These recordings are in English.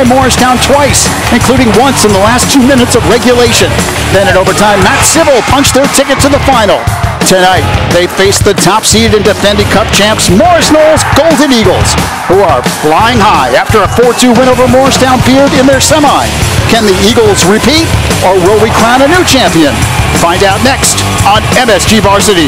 Morristown twice, including once in the last 2 minutes of regulation. Then in overtime, Matt Civil punched their ticket to the final. Tonight, they face the top-seeded and defending Cup champs Morris Knolls Golden Eagles, who are flying high after a 4-2 win over Morristown Beard in their semi. Can the Eagles repeat, or will we crown a new champion? Find out next on MSG Varsity.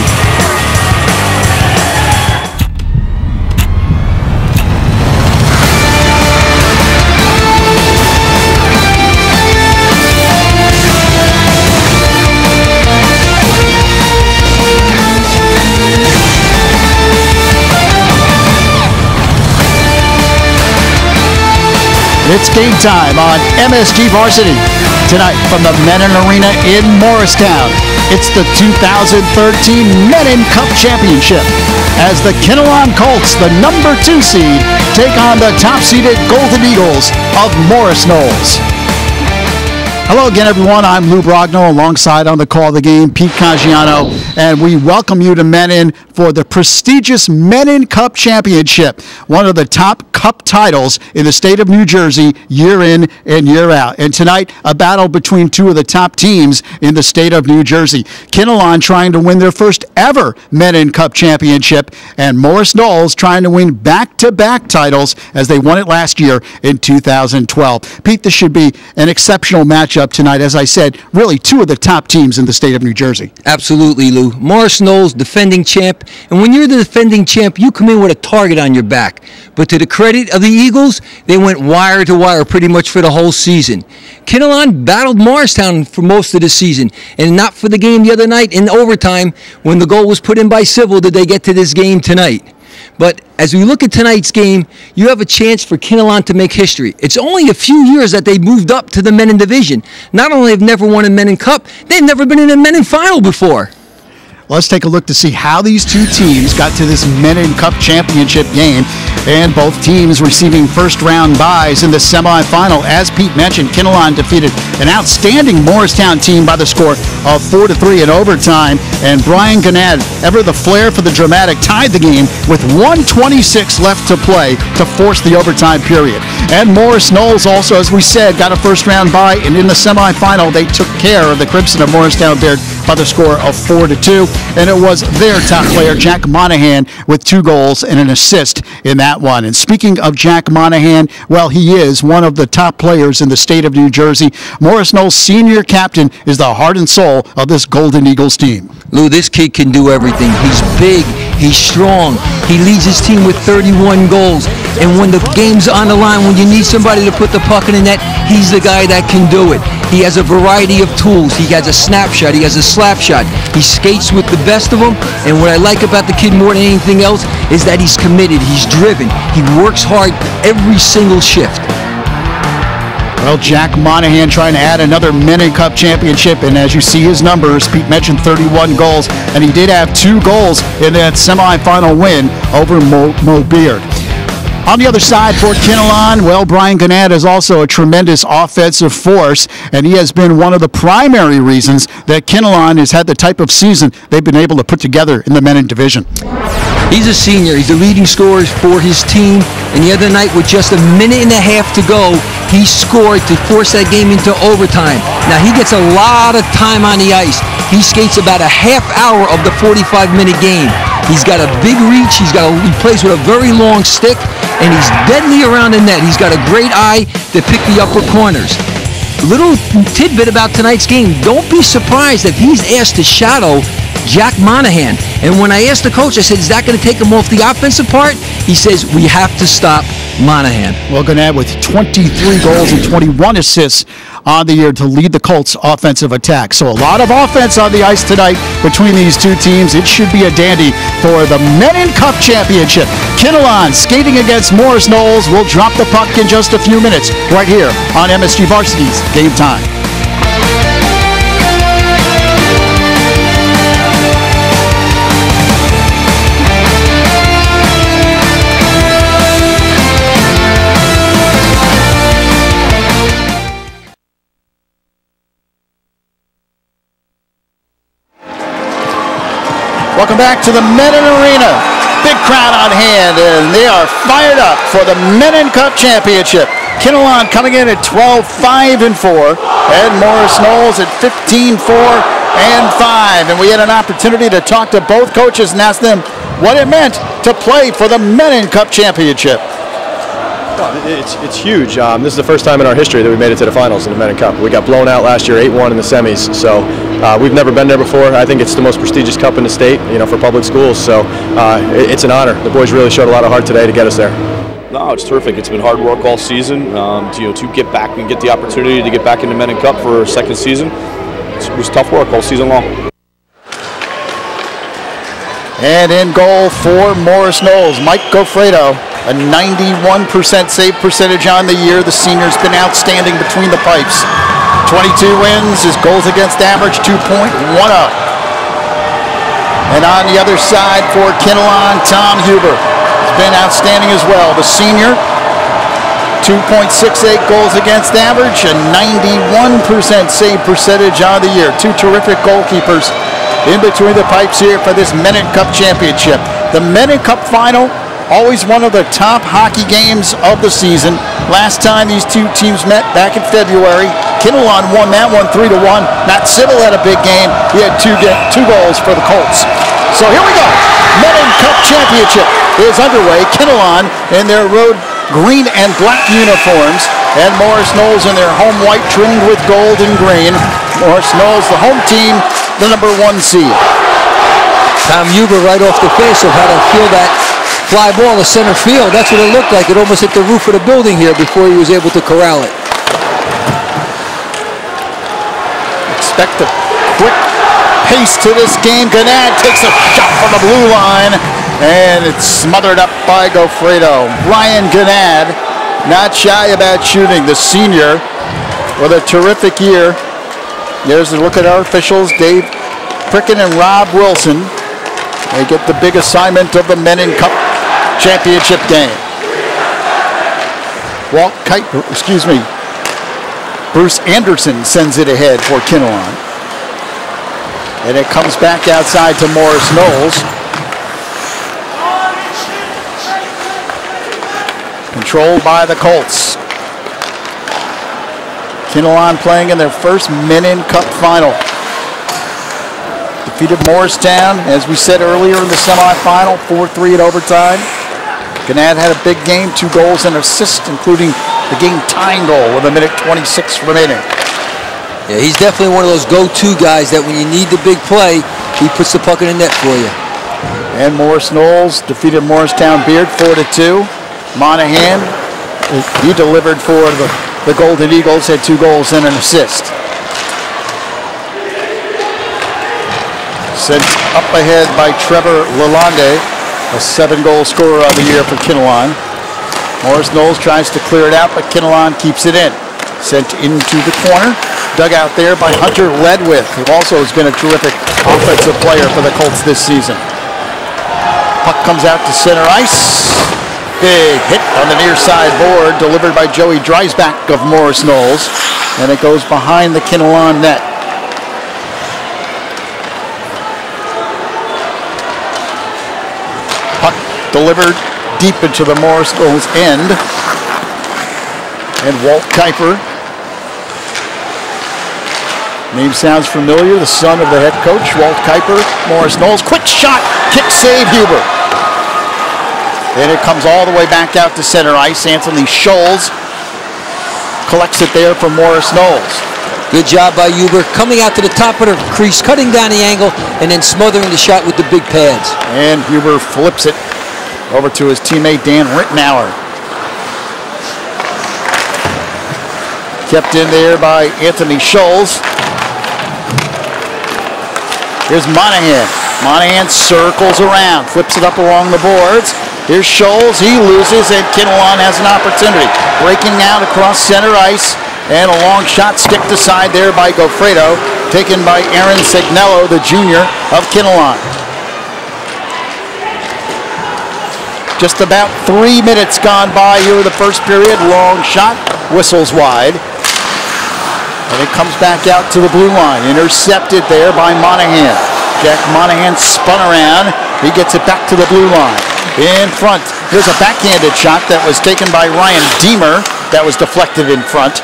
It's game time on MSG Varsity. Tonight from the Mennen Arena in Morristown, it's the 2013 Mennen Cup Championship as the Kinnelon Colts, the number 2 seed, take on the top-seeded Golden Eagles of Morris Knolls. Hello again, everyone. I'm Lou Brogno, alongside on the call of the game, Pete Caggiano, and we welcome you to Mennen for the prestigious Mennen Cup Championship, one of the top cup titles in the state of New Jersey year in and year out. And tonight, a battle between two of the top teams in the state of New Jersey. Kinnelon trying to win their first ever Mennen Cup Championship, and Morris Knolls trying to win back-to-back titles as they won it last year in 2012. Pete, this should be an exceptional matchup tonight. As I said, really two of the top teams in the state of New Jersey. Absolutely, Lou. Morris Knolls, defending champ, and when you're the defending champ, you come in with a target on your back. But to the credit of the Eagles, they went wire to wire pretty much for the whole season. Kinnelon battled Morristown for most of the season, and not for the game the other night in overtime when the goal was put in by Civil did they get to this game tonight. But as we look at tonight's game, you have a chance for Kinnelon to make history. It's only a few years that they moved up to the Mennen division. Not only have never won a Mennen Cup, they've never been in a Mennen final before. Let's take a look to see how these two teams got to this Mennen Cup Championship game, and both teams receiving first-round byes in the semifinal. As Pete mentioned, Kinnelon defeated an outstanding Morristown team by the score of 4-3 in overtime, and Brian Gannad, ever the flair for the dramatic, tied the game with 1:26 left to play to force the overtime period. And Morris Knolls also, as we said, got a first-round bye, and in the semifinal, they took care of the Crimson of Morristown Beard by the score of 4-2. And it was their top player, Jack Monahan, with 2 goals and an assist in that one. And speaking of Jack Monahan, well, he is one of the top players in the state of New Jersey. Morris Knolls' senior captain is the heart and soul of this Golden Eagles team. Lou, this kid can do everything. He's big, he's strong, he leads his team with 31 goals. And when the game's on the line, when you need somebody to put the puck in the net, he's the guy that can do it. He has a variety of tools. He has a snapshot, he has a slap shot. He skates with the best of them, and what I like about the kid more than anything else is that he's committed, he's driven, he works hard every single shift. Well, Jack Monahan trying to add another Mennen Cup Championship, and as you see his numbers, Pete mentioned 31 goals, and he did have 2 goals in that semifinal win over Mo Beard. On the other side for Kinnelon, well, Brian Gannad is also a tremendous offensive force, and he has been one of the primary reasons that Kinnelon has had the type of season they've been able to put together in the Mennen division. He's a senior. He's the leading scorer for his team, and the other night with just a minute and a half to go, he scored to force that game into overtime. Now, he gets a lot of time on the ice. He skates about a half hour of the 45-minute game. He's got a big reach. He plays with a very long stick, and he's deadly around the net. He's got a great eye to pick the upper corners. Little tidbit about tonight's game, don't be surprised if he's asked to shadow Jack Monahan. And when I asked the coach, I said, is that going to take him off the offensive part? He says, we have to stop Monahan. Well, Gannad with 23 goals and 21 assists on the year to lead the Colts' offensive attack. So a lot of offense on the ice tonight between these two teams. It should be a dandy for the Mennen Cup Championship. Kinnelon skating against Morris Knolls. We'll drop the puck in just a few minutes right here on MSG Varsity's Game Time. Welcome back to the Mennen Arena. Big crowd on hand, and they are fired up for the Mennen Cup Championship. Kinnelon coming in at 12-5-4, and Morris Knolls at 15-4-5. And we had an opportunity to talk to both coaches and ask them what it meant to play for the Mennen Cup championship. It's huge. This is the first time in our history that we made it to the finals in the Mennen Cup. We got blown out last year, 8-1 in the semis. So we've never been there before. I think it's the most prestigious cup in the state, for public schools. So it's an honor. The boys really showed a lot of heart today to get us there. No, it's terrific. It's been hard work all season to get back and get the opportunity to get back in the Mennen Cup for a second season. It was tough work all season long. And in goal for Morris Knolls, Mike Goffredo, a 91% save percentage on the year. The senior's been outstanding between the pipes. 22 wins, his goals against average 2.10. And on the other side for Kinnelon, Tom Huber has been outstanding as well. The senior, 2.68 goals against average, a 91% save percentage on the year. Two terrific goalkeepers in between the pipes here for this Mennen Cup championship. The Mennen Cup final, always one of the top hockey games of the season. Last time these two teams met back in February, Kinnelon won that one 3-1. Matt Sybil had a big game. He had two goals for the Colts. So here we go. Mennen Cup championship is underway. Kinnelon in their road green and black uniforms, and Morris Knolls in their home white trimmed with gold and green. Morris Knolls, the home team, the #1 seed. Tom Huber right off the face of how to feel that fly ball to center field. That's what it looked like. It almost hit the roof of the building here before he was able to corral it. Expect a quick pace to this game. Ganad takes a shot from the blue line, and it's smothered up by Goffredo. Brian Ganad, not shy about shooting. The senior with a terrific year. There's a look at our officials, Dave Pricken and Rob Wilson. They get the big assignment of the Mennen Cup championship game. Bruce Anderson sends it ahead for Kinnelon. And it comes back outside to Morris Knolls. Controlled by the Colts. Kinnelon playing in their first Mennen Cup final. Defeated Morristown, as we said earlier in the semifinal, 4-3 in overtime. Ganad had a big game, 2 goals and assists, including the game-tying goal with 1:26 remaining. Yeah, he's definitely one of those go-to guys that when you need the big play, he puts the puck in the net for you. And Morris Knolls defeated Morristown Beard 4-2. Monahan, he delivered for the Golden Eagles, had 2 goals and an assist. Sent up ahead by Trevor Lalonde, a 7-goal scorer of the year for Kinnelon. Morris Knolls tries to clear it out, but Kinnelon keeps it in. Sent into the corner, dug out there by Hunter Ledwith, who also has been a terrific offensive player for the Colts this season. Puck comes out to center ice. Big hit on the near side board, delivered by Joey Dreisbach of Morris Knolls, and it goes behind the Kinnelon net. Puck delivered deep into the Morris Knolls end, and Walt Kuiper, name sounds familiar, the son of the head coach, Walt Kuiper. Morris Knolls, quick shot, kick save, Huber. And it comes all the way back out to center ice. Anthony Scholes collects it there for Morris Knolls. Good job by Huber, coming out to the top of the crease, cutting down the angle, and then smothering the shot with the big pads. And Huber flips it over to his teammate Dan Rittenauer. Kept in there by Anthony Scholes. Here's Monahan. Monahan circles around, flips it up along the boards. Here's Scholes, he loses, and Kinnelon has an opportunity. Breaking out across center ice, and a long shot skipped aside there by Goffredo, taken by Aaron Segnello, the junior of Kinnelon. Just about 3 minutes gone by here in the first period. Long shot, whistles wide. And it comes back out to the blue line, intercepted there by Monahan. Jack Monahan spun around, he gets it back to the blue line. In front, here's a backhanded shot that was taken by Ryan Deemer, that was deflected in front.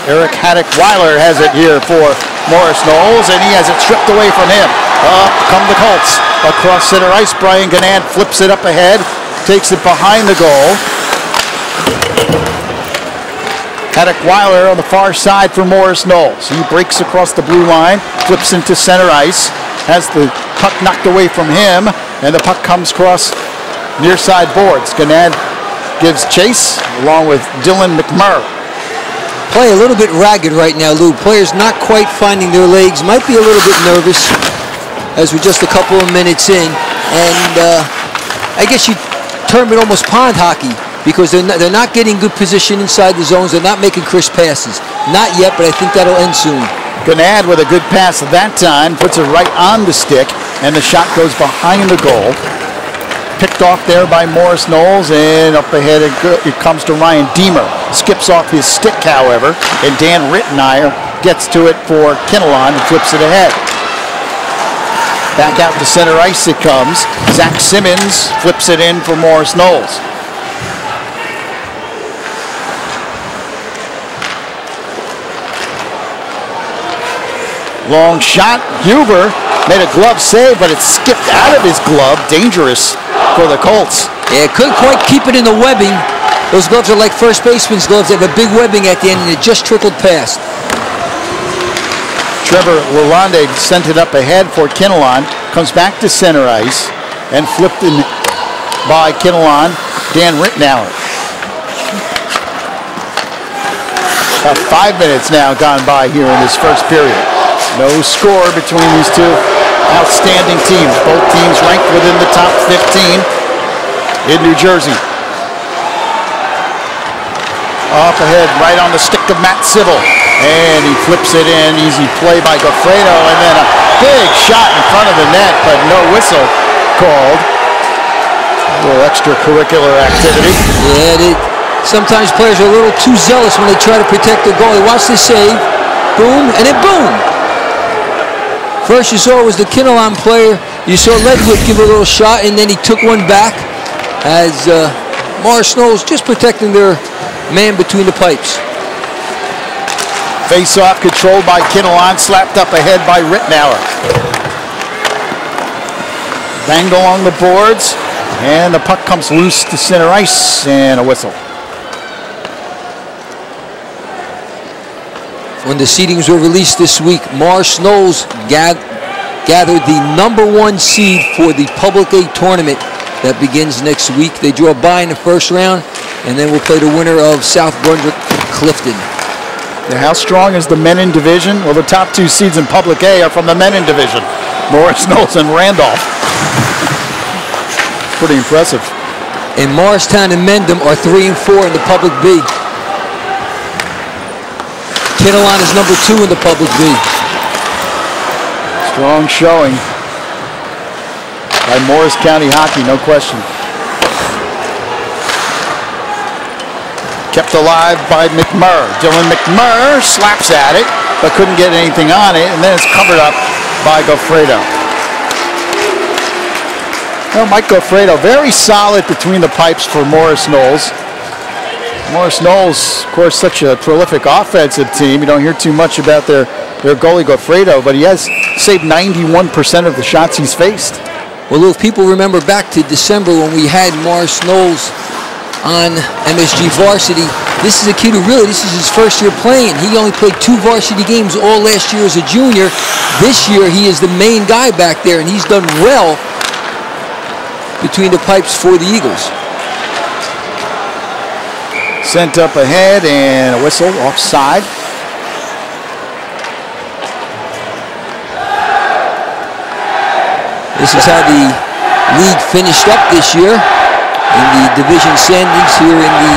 Eric Haddock-Weiler has it here for Morris Knolls, and he has it stripped away from him. Up come the Colts. Across center ice, Brian Gannad flips it up ahead, takes it behind the goal. Haddock-Weiler on the far side for Morris Knolls. He breaks across the blue line, flips into center ice, has the puck knocked away from him, and the puck comes across near side boards. Gannad gives chase along with Dylan McMurray. Play a little bit ragged right now, Lou. Players not quite finding their legs, might be a little bit nervous as we're just a couple of minutes in. And I guess you term it almost pond hockey because they're not getting good position inside the zones. They're not making crisp passes. Not yet, but I think that'll end soon. Gannad with a good pass at that time, puts it right on the stick, and the shot goes behind the goal. Picked off there by Morris Knolls, and up ahead it comes to Ryan Deemer. Skips off his stick, however, and Dan Rittenmeyer gets to it for Kinnelon and flips it ahead. Back out to center ice it comes. Zach Simmons flips it in for Morris Knolls. Long shot. Huber made a glove save, but it skipped out of his glove. Dangerous for the Colts. Yeah, couldn't quite keep it in the webbing. Those gloves are like first baseman's gloves. They have a big webbing at the end, and it just trickled past. Trevor Lalonde sent it up ahead for Kinnelon. Comes back to center ice and flipped in by Kinnelon. Dan Rittenauer. About 5 minutes now gone by here in this first period. No score between these two outstanding teams. Both teams ranked within the top 15 in New Jersey. Up ahead, right on the stick of Matt Sybil. And he flips it in. Easy play by Goffredo. And then a big shot in front of the net, but no whistle called. A little extracurricular activity. Yeah, sometimes players are a little too zealous when they try to protect the goalie. Watch the save. Boom, and then boom. First you saw was the Kinnelon player. You saw Ledwood give a little shot, and then he took one back as Morris Knolls just protecting their man between the pipes. Face-off controlled by Kinnelon, slapped up ahead by Rittenauer. Banged along the boards, and the puck comes loose to center ice, and a whistle. When the seedings were released this week, Morris Knolls gathered the #1 seed for the Public A tournament that begins next week. They draw a bye in the first round, and then we'll play the winner of South Brunswick-Clifton. Now, how strong is the Mennen division? Well, the top 2 seeds in Public A are from the Mennen division. Morris Knolls and Randolph. Pretty impressive. And Morristown and Mendham are 3 and 4 in the Public B. Kinnelon is #2 in the Public B. Strong showing by Morris County Hockey, no question. Kept alive by McMurray. Dylan McMurray slaps at it, but couldn't get anything on it, and then it's covered up by Goffredo. Well, Mike Goffredo, very solid between the pipes for Morris Knolls. Morris Knolls, of course, such a prolific offensive team. You don't hear too much about their goalie Goffredo, but he has saved 91% of the shots he's faced. Well, if people remember back to December when we had Morris Knolls on MSG Varsity, this is a kid who really, this is his first year playing. He only played 2 varsity games all last year as a junior. This year, he is the main guy back there, and he's done well between the pipes for the Eagles. Sent up ahead, and a whistle offside. This is how the league finished up this year in the division standings here in the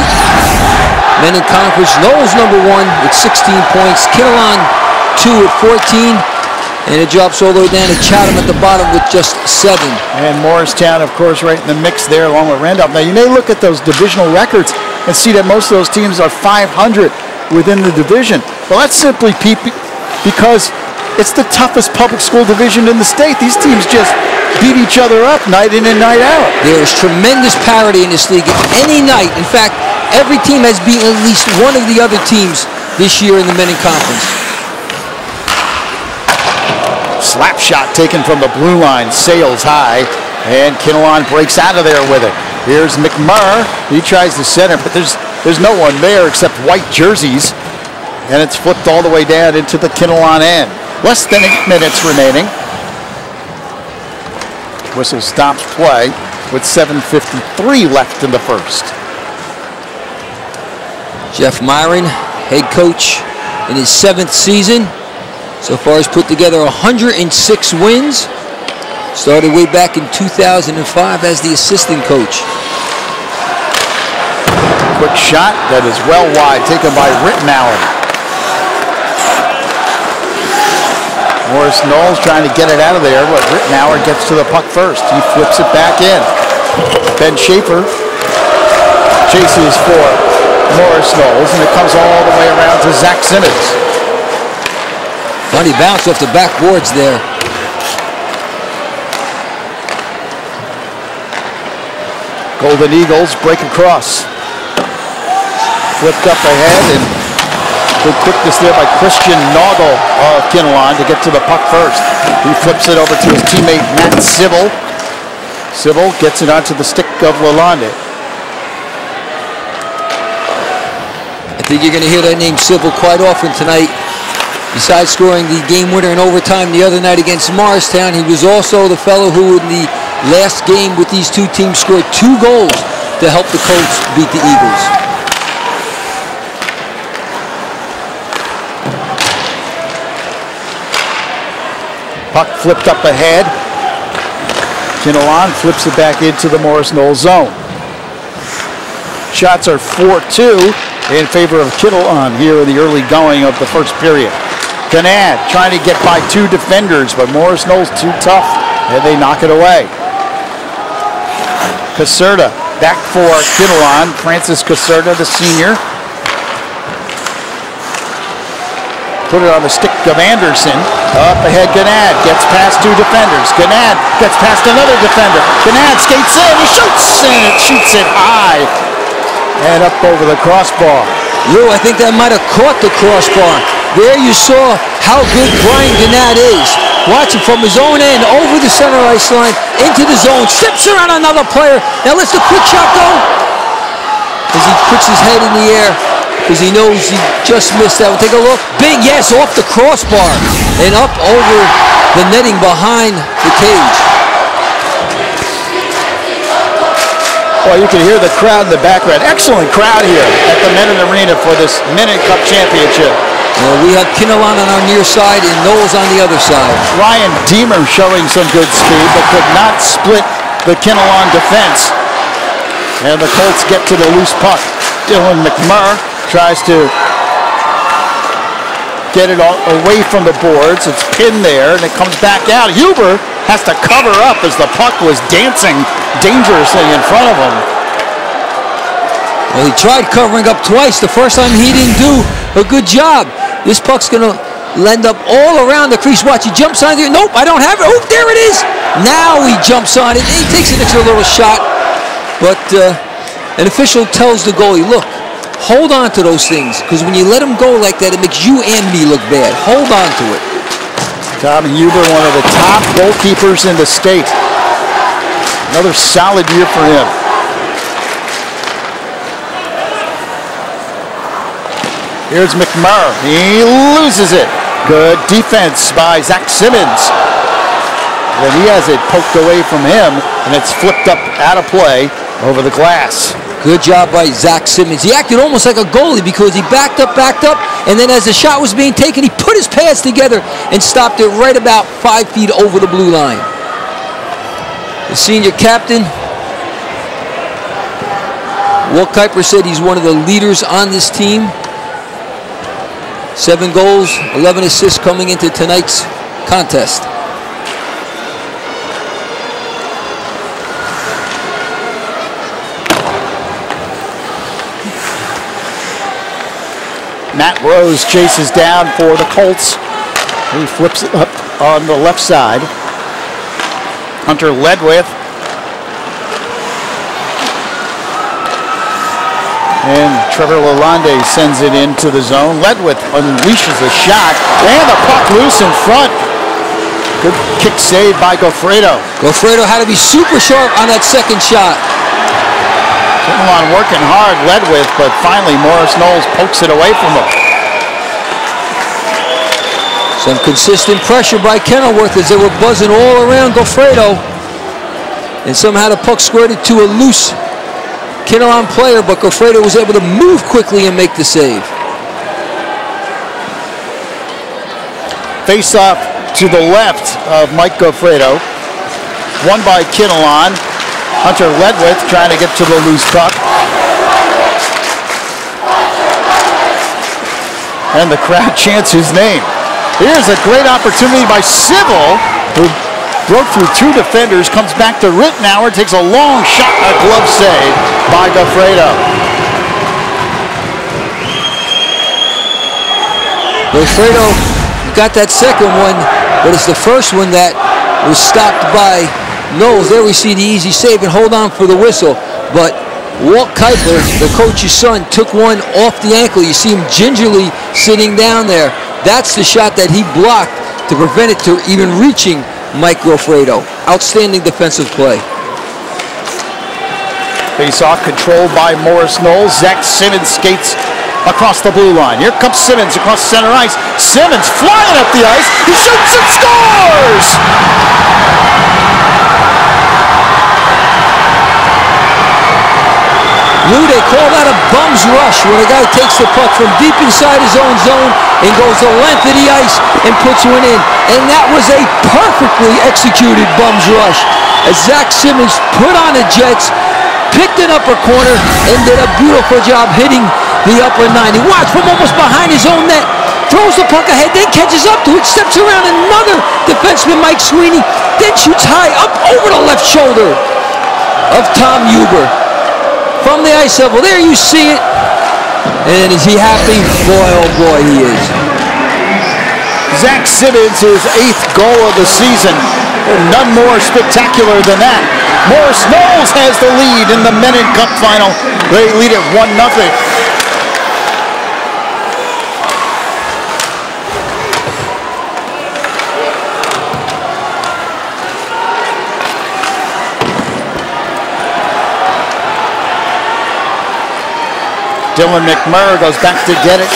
Mennen Conference. Knolls #1 with 16 points. Kinnelon 2 at 14. And it drops all the way down to Chatham at the bottom with just 7. And Morristown, of course, right in the mix there along with Randolph. Now, you may look at those divisional records and see that most of those teams are 500 within the division. Well, that's simply because it's the toughest public school division in the state. These teams just beat each other up night in and night out. There is tremendous parity in this league. Any night, in fact, Every team has beaten at least one of the other teams this year in the Mennen Conference. Slap shot taken from the blue line, sails high, and Kinnelon breaks out of there with it. Here's McMurr. He tries to center, but there's no one there except white jerseys, and it's flipped all the way down into the Kinnelon end. Less than 8 minutes remaining. Whistle stops play with 7:53 left in the first. Jeff Myron, head coach in his 7th season. So far he's put together 106 wins. Started way back in 2005 as the assistant coach. Quick shot that is well wide, taken by Rittenauer. Morris Knolls trying to get it out of there, but Rittenauer gets to the puck first. He flips it back in. Ben Schaefer chases for Morris Knolls, and it comes all the way around to Zach Simmons. Funny bounce off the backboards there. Golden Eagles break across. Flipped up ahead, and good quickness there by Christian Noggle of Kinnelon to get to the puck first. He flips it over to his teammate Matt Sybil. Sybil gets it onto the stick of Lalonde. I think you're going to hear that name Sybil quite often tonight. Besides scoring the game winner in overtime the other night against Morristown, he was also the fellow who in the last game with these two teams scored 2 goals to help the Colts beat the Eagles. Puck flipped up ahead. Kinnelon flips it back into the Morris Knolls zone. Shots are 4-2 in favor of Kinnelon here in the early going of the first period. Ganad trying to get by 2 defenders, but Morris Knolls too tough, and they knock it away. Caserta back for Kinnelon. Francis Caserta, the senior. Put it on the stick of Anderson. Up ahead, Ganad gets past 2 defenders. Ganad gets past another defender. Ganad skates in, he shoots it high and up over the crossbar. Lou, I think that might have caught the crossbar. There you saw how good Brian Ganad is. Watching from his own end over the center ice line into the zone. Steps around another player. Now lets the quick shot go. As he puts his head in the air because he knows he just missed that one. Take a look. Big yes off the crossbar and up over the netting behind the cage. Well, you can hear the crowd in the background. Excellent crowd here at the Mennen Arena for this Mennen Cup Championship. We have Kinnelon on our near side and Knolls on the other side. Ryan Deemer showing some good speed, but could not split the Kinnelon defense. And the Colts get to the loose puck. Dylan McMurr tries to get it all away from the boards. It's pinned there, and it comes back out. Huber has to cover up as the puck was dancing dangerously in front of him. Well, he tried covering up twice. The first time he didn't do a good job. This puck's going to land up all around the crease. Watch, he jumps on there. Nope, I don't have it. Oh, there it is. Now he jumps on it. He takes an extra little shot. But an official tells the goalie, look, hold on to those things. Because when you let them go like that, it makes you and me look bad. Hold on to it. Tom Huber, one of the top goalkeepers in the state. Another solid year for him. Here's McMurr. He loses it. Good defense by Zach Simmons. Then he has it poked away from him, and it's flipped up out of play over the glass. Good job by Zach Simmons. He acted almost like a goalie because he backed up, and then as the shot was being taken, he put his pads together and stopped it right about 5 feet over the blue line. The senior captain, Will Kuiper, said he's one of the leaders on this team. 7 goals, 11 assists coming into tonight's contest. Matt Rose chases down for the Colts. He flips it up on the left side. Hunter Ledwith And Trevor Lalonde sends it into the zone. Ledwith unleashes a shot. And the puck loose in front. Good kick save by Goffredo. Goffredo had to be super sharp on that second shot. Kinnelon working hard, Ledwith, but finally Morris Knolls pokes it away from him. Some consistent pressure by Kenilworth as they were buzzing all around Goffredo. And somehow the puck squirted to a loose Kinnelon player, but Goffredo was able to move quickly and make the save. Face off to the left of Mike Goffredo. Won by Kinnelon. Hunter Ledwith trying to get to the loose puck. And the crowd chants his name. Here's a great opportunity by Civil, who broke through two defenders, comes back to Rittenauer, takes a long shot, a glove save by Goffredo. Goffredo got that second one, but it's the first one that was stopped by Knolls. There we see the easy save and hold on for the whistle. But Walt Kuiper, the coach's son, took one off the ankle. You see him gingerly sitting down there. That's the shot that he blocked to prevent it to even reaching Mike Goffredo. Outstanding defensive play. Face-off controlled by Morris Knolls. Zach Simmons skates across the blue line. Here comes Simmons across center ice. Simmons flying up the ice. He shoots and scores! Lou, they call that a bum's rush when a guy takes the puck from deep inside his own zone and goes the length of the ice and puts one in. And that was a perfectly executed bum's rush as Zach Simmons put on the Jets, picked an upper corner, and did a beautiful job hitting the upper 90. Watch from almost behind his own net, throws the puck ahead, then catches up to it, steps around another defenseman, Mike Sweeney, then shoots high up over the left shoulder of Tom Huber. From the ice level, there you see it. And is he happy? Boy, oh boy, he is. Zach Simmons, his 8th goal of the season. None more spectacular than that. Morris Knolls has the lead in the Mennen Cup final. They lead it 1-0. Dylan McMurray goes back to get it.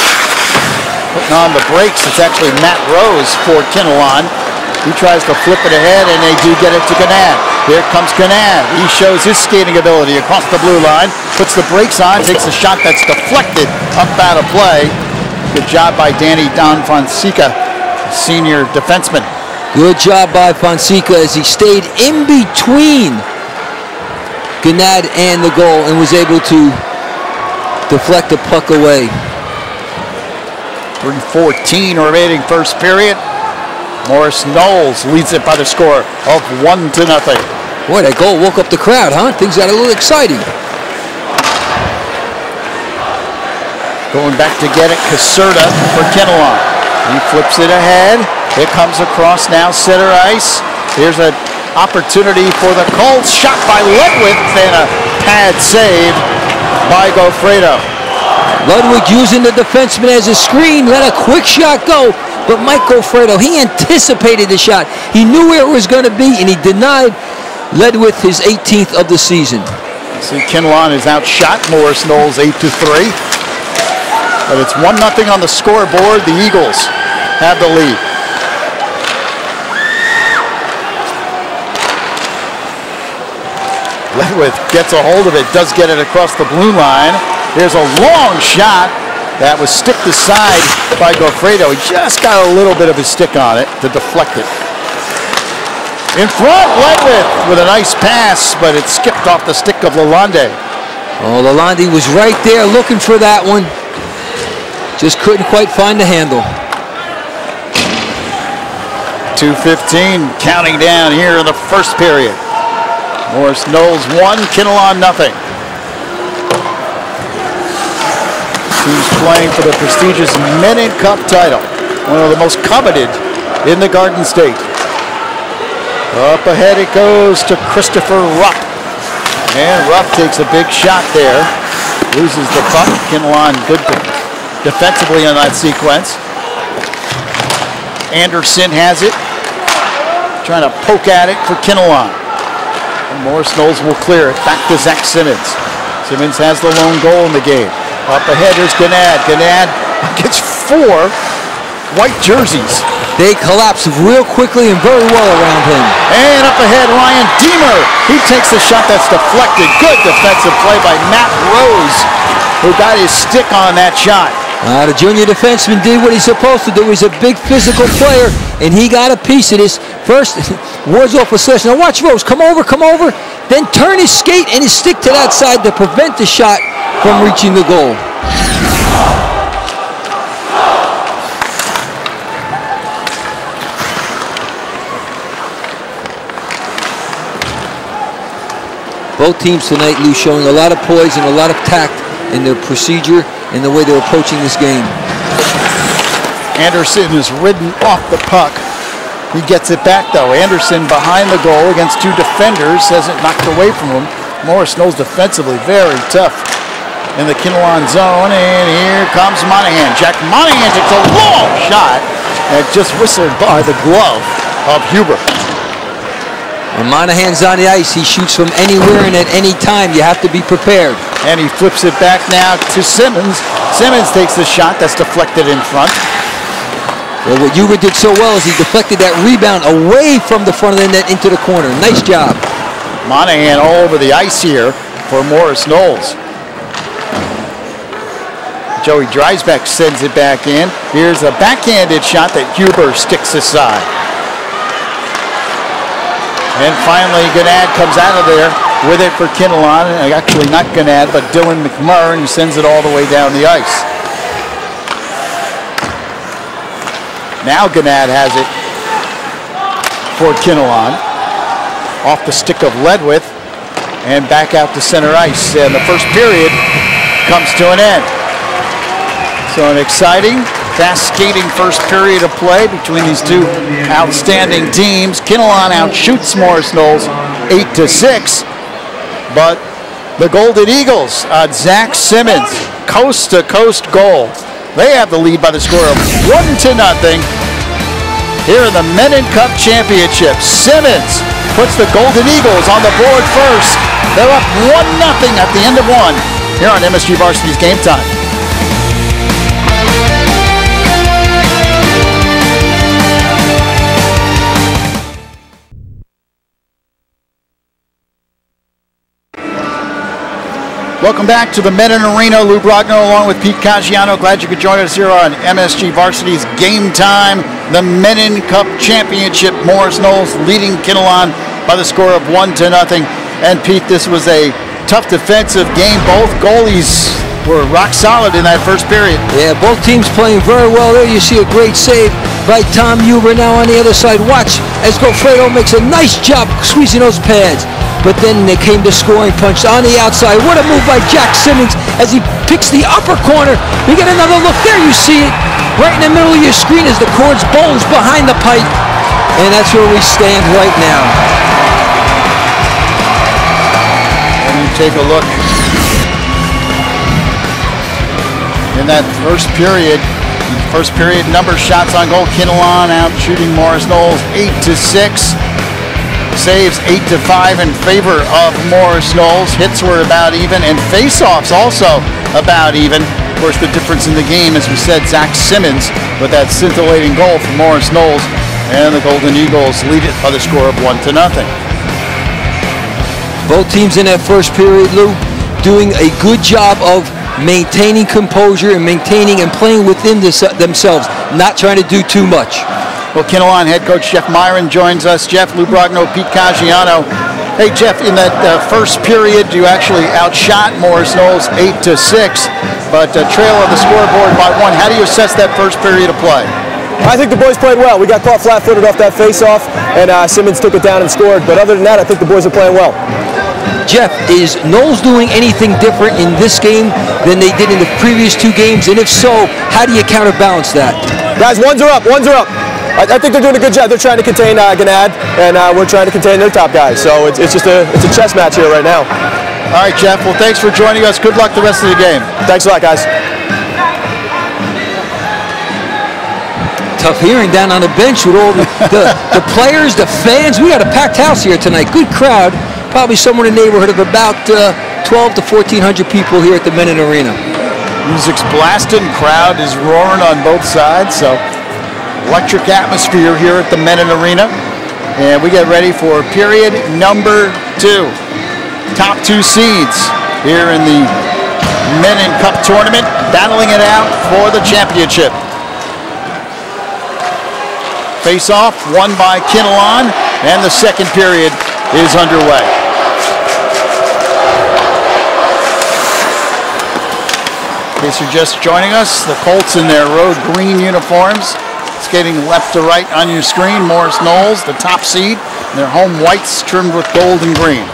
Putting on the brakes, it's actually Matt Rose for Kinnelon. He tries to flip it ahead, and they do get it to Ganad. Here comes Ganad. He shows his skating ability across the blue line, puts the brakes on, takes a shot that's deflected up out of play. Good job by Danny Don Fonseca, senior defenseman. Good job by Fonseca as he stayed in between Ganad and the goal and was able to deflect the puck away. 3:14 remaining first period. Morris Knolls leads it by the score of 1-0. Boy, that goal woke up the crowd, huh? Things got a little exciting. Going back to get it, Caserta for Kinnelon. He flips it ahead. It comes across now center ice. Here's an opportunity for the Colts. Shot by Ledwith and a pad save by Goffredo. Ludwig using the defenseman as a screen, let a quick shot go, but Mike Goffredo, he anticipated the shot. He knew where it was going to be, and he denied Ledwith his 18th of the season. See, Kinnelon is outshot Morris Knolls 8-3. But it's 1-0 on the scoreboard. The Eagles have the lead. Ledwith gets a hold of it, does get it across the blue line. There's a long shot that was sticked aside by Goffredo. He just got a little bit of his stick on it to deflect it. In front, Ledwith with a nice pass, but it skipped off the stick of Lalonde. Oh, Lalonde was right there looking for that one. Just couldn't quite find the handle. 2:15 counting down here in the first period. Morris Knolls 1, Kinnelon 0. Teams playing for the prestigious Mennen Cup title, one of the most coveted in the Garden State. Up ahead it goes to Christopher Rupp. And Rupp takes a big shot there. loses the puck. Kinnelon good defensively on that sequence. Anderson has it, trying to poke at it for Kinnelon. And Morris Knolls will clear it back to Zach Simmons. Simmons has the lone goal in the game. Up ahead, here's Gannad. Gannad gets 4 white jerseys. They collapse real quickly and very well around him. And up ahead, Ryan Deemer. He takes the shot that's deflected. Good defensive play by Matt Rose, who got his stick on that shot. The junior defenseman did what he's supposed to do. He's a big physical player, and he got a piece of this. First, wards off a slash. Now watch Rose come over, then turn his skate and his stick to that side to prevent the shot from reaching the goal. Both teams tonight, Lou, showing a lot of poise and a lot of tact in their procedure and the way they're approaching this game. Anderson is ridden off the puck. He gets it back, though. Anderson behind the goal against 2 defenders, has it knocked away from him. Morris Knolls defensively very tough in the Kinnelon zone, and here comes Monahan. Jack Monahan takes a long shot and just whistled by the glove of Huber. When Monahan's on the ice, he shoots from anywhere and at any time. You have to be prepared. And he flips it back now to Simmons. Simmons takes the shot that's deflected in front. Well, what Huber did so well is he deflected that rebound away from the front of the net into the corner. Nice job. Monahan all over the ice here for Morris Knolls. Joey Dreisbeck sends it back in. Here's a backhanded shot that Huber sticks aside. And finally, Gannad comes out of there with it for Kinnelon. Actually, not Gannad, but Dylan McMurray, who sends it all the way down the ice. Now Gannad has it for Kinnelon. Off the stick of Ledwith and back out to center ice. And the first period comes to an end. So an exciting, fast skating first period of play between these 2 outstanding teams. Kinnelon outshoots Morris Knolls 8-6, but the Golden Eagles, Zach Simmons, coast-to-coast goal. They have the lead by the score of 1-0 here in the Mennen Cup Championship. Simmons puts the Golden Eagles on the board first. They're up 1-0 at the end of 1 here on MSG Varsity's Game Time. Welcome back to the Mennen Arena. Lou Brogno along with Pete Caggiano. Glad you could join us here on MSG Varsity's Game Time. The Mennen Cup Championship. Morris Knolls leading Kinnelon by the score of 1-0. And Pete, this was a tough defensive game. Both goalies were rock solid in that first period. Yeah, both teams playing very well there. You see a great save by Tom Huber. Now on the other side, watch as Gofredo makes a nice job squeezing those pads. But then they came to scoring punch on the outside. What a move by Jack Simmons as he picks the upper corner. We get another look there. You see it right in the middle of your screen as the cords bulge behind the pipe. And that's where we stand right now. And you take a look in that first period. Number of shots on goal. Kinnelon out shooting Morris Knolls 8-6. Saves 8-5 in favor of Morris Knolls. Hits were about even, and face-offs also about even. Of course, the difference in the game, as we said, Zach Simmons with that scintillating goal for Morris Knolls, and the Golden Eagles lead it by the score of 1-0. Both teams in that first period, Lou, doing a good job of maintaining composure and maintaining and playing within themselves, not trying to do too much. Well, Kinnelon head coach Jeff Myron joins us. Jeff, Lou Brogno, Pete Caggiano. Hey, Jeff, in that first period, you actually outshot Morris Knolls 8-6, but trail of the scoreboard by 1. How do you assess that first period of play? I think the boys played well. We got caught flat-footed off that face-off, and Simmons took it down and scored. But other than that, I think the boys are playing well. Jeff, is Knolls doing anything different in this game than they did in the previous 2 games? And if so, how do you counterbalance that? Guys, ones are up. I think they're doing a good job. They're trying to contain Gannad, and we're trying to contain their top guys. So it's just a chess match here right now. All right, Jeff. Well, thanks for joining us. Good luck the rest of the game. Thanks a lot, guys. Tough hearing down on the bench with all the players, the fans. We got a packed house here tonight. Good crowd. Probably somewhere in the neighborhood of about 12 to 1,400 people here at the Mennen Arena. Music's blasting. Crowd is roaring on both sides. So electric atmosphere here at the Mennen Arena. And we get ready for period number 2. Top 2 seeds here in the Mennen Cup tournament, battling it out for the championship. Face-off won by Kinnelon, and the second period is underway. In case you're just joining us, the Colts in their road green uniforms, skating left to right on your screen. Morris Knolls, the top seed, and their home whites trimmed with gold and green.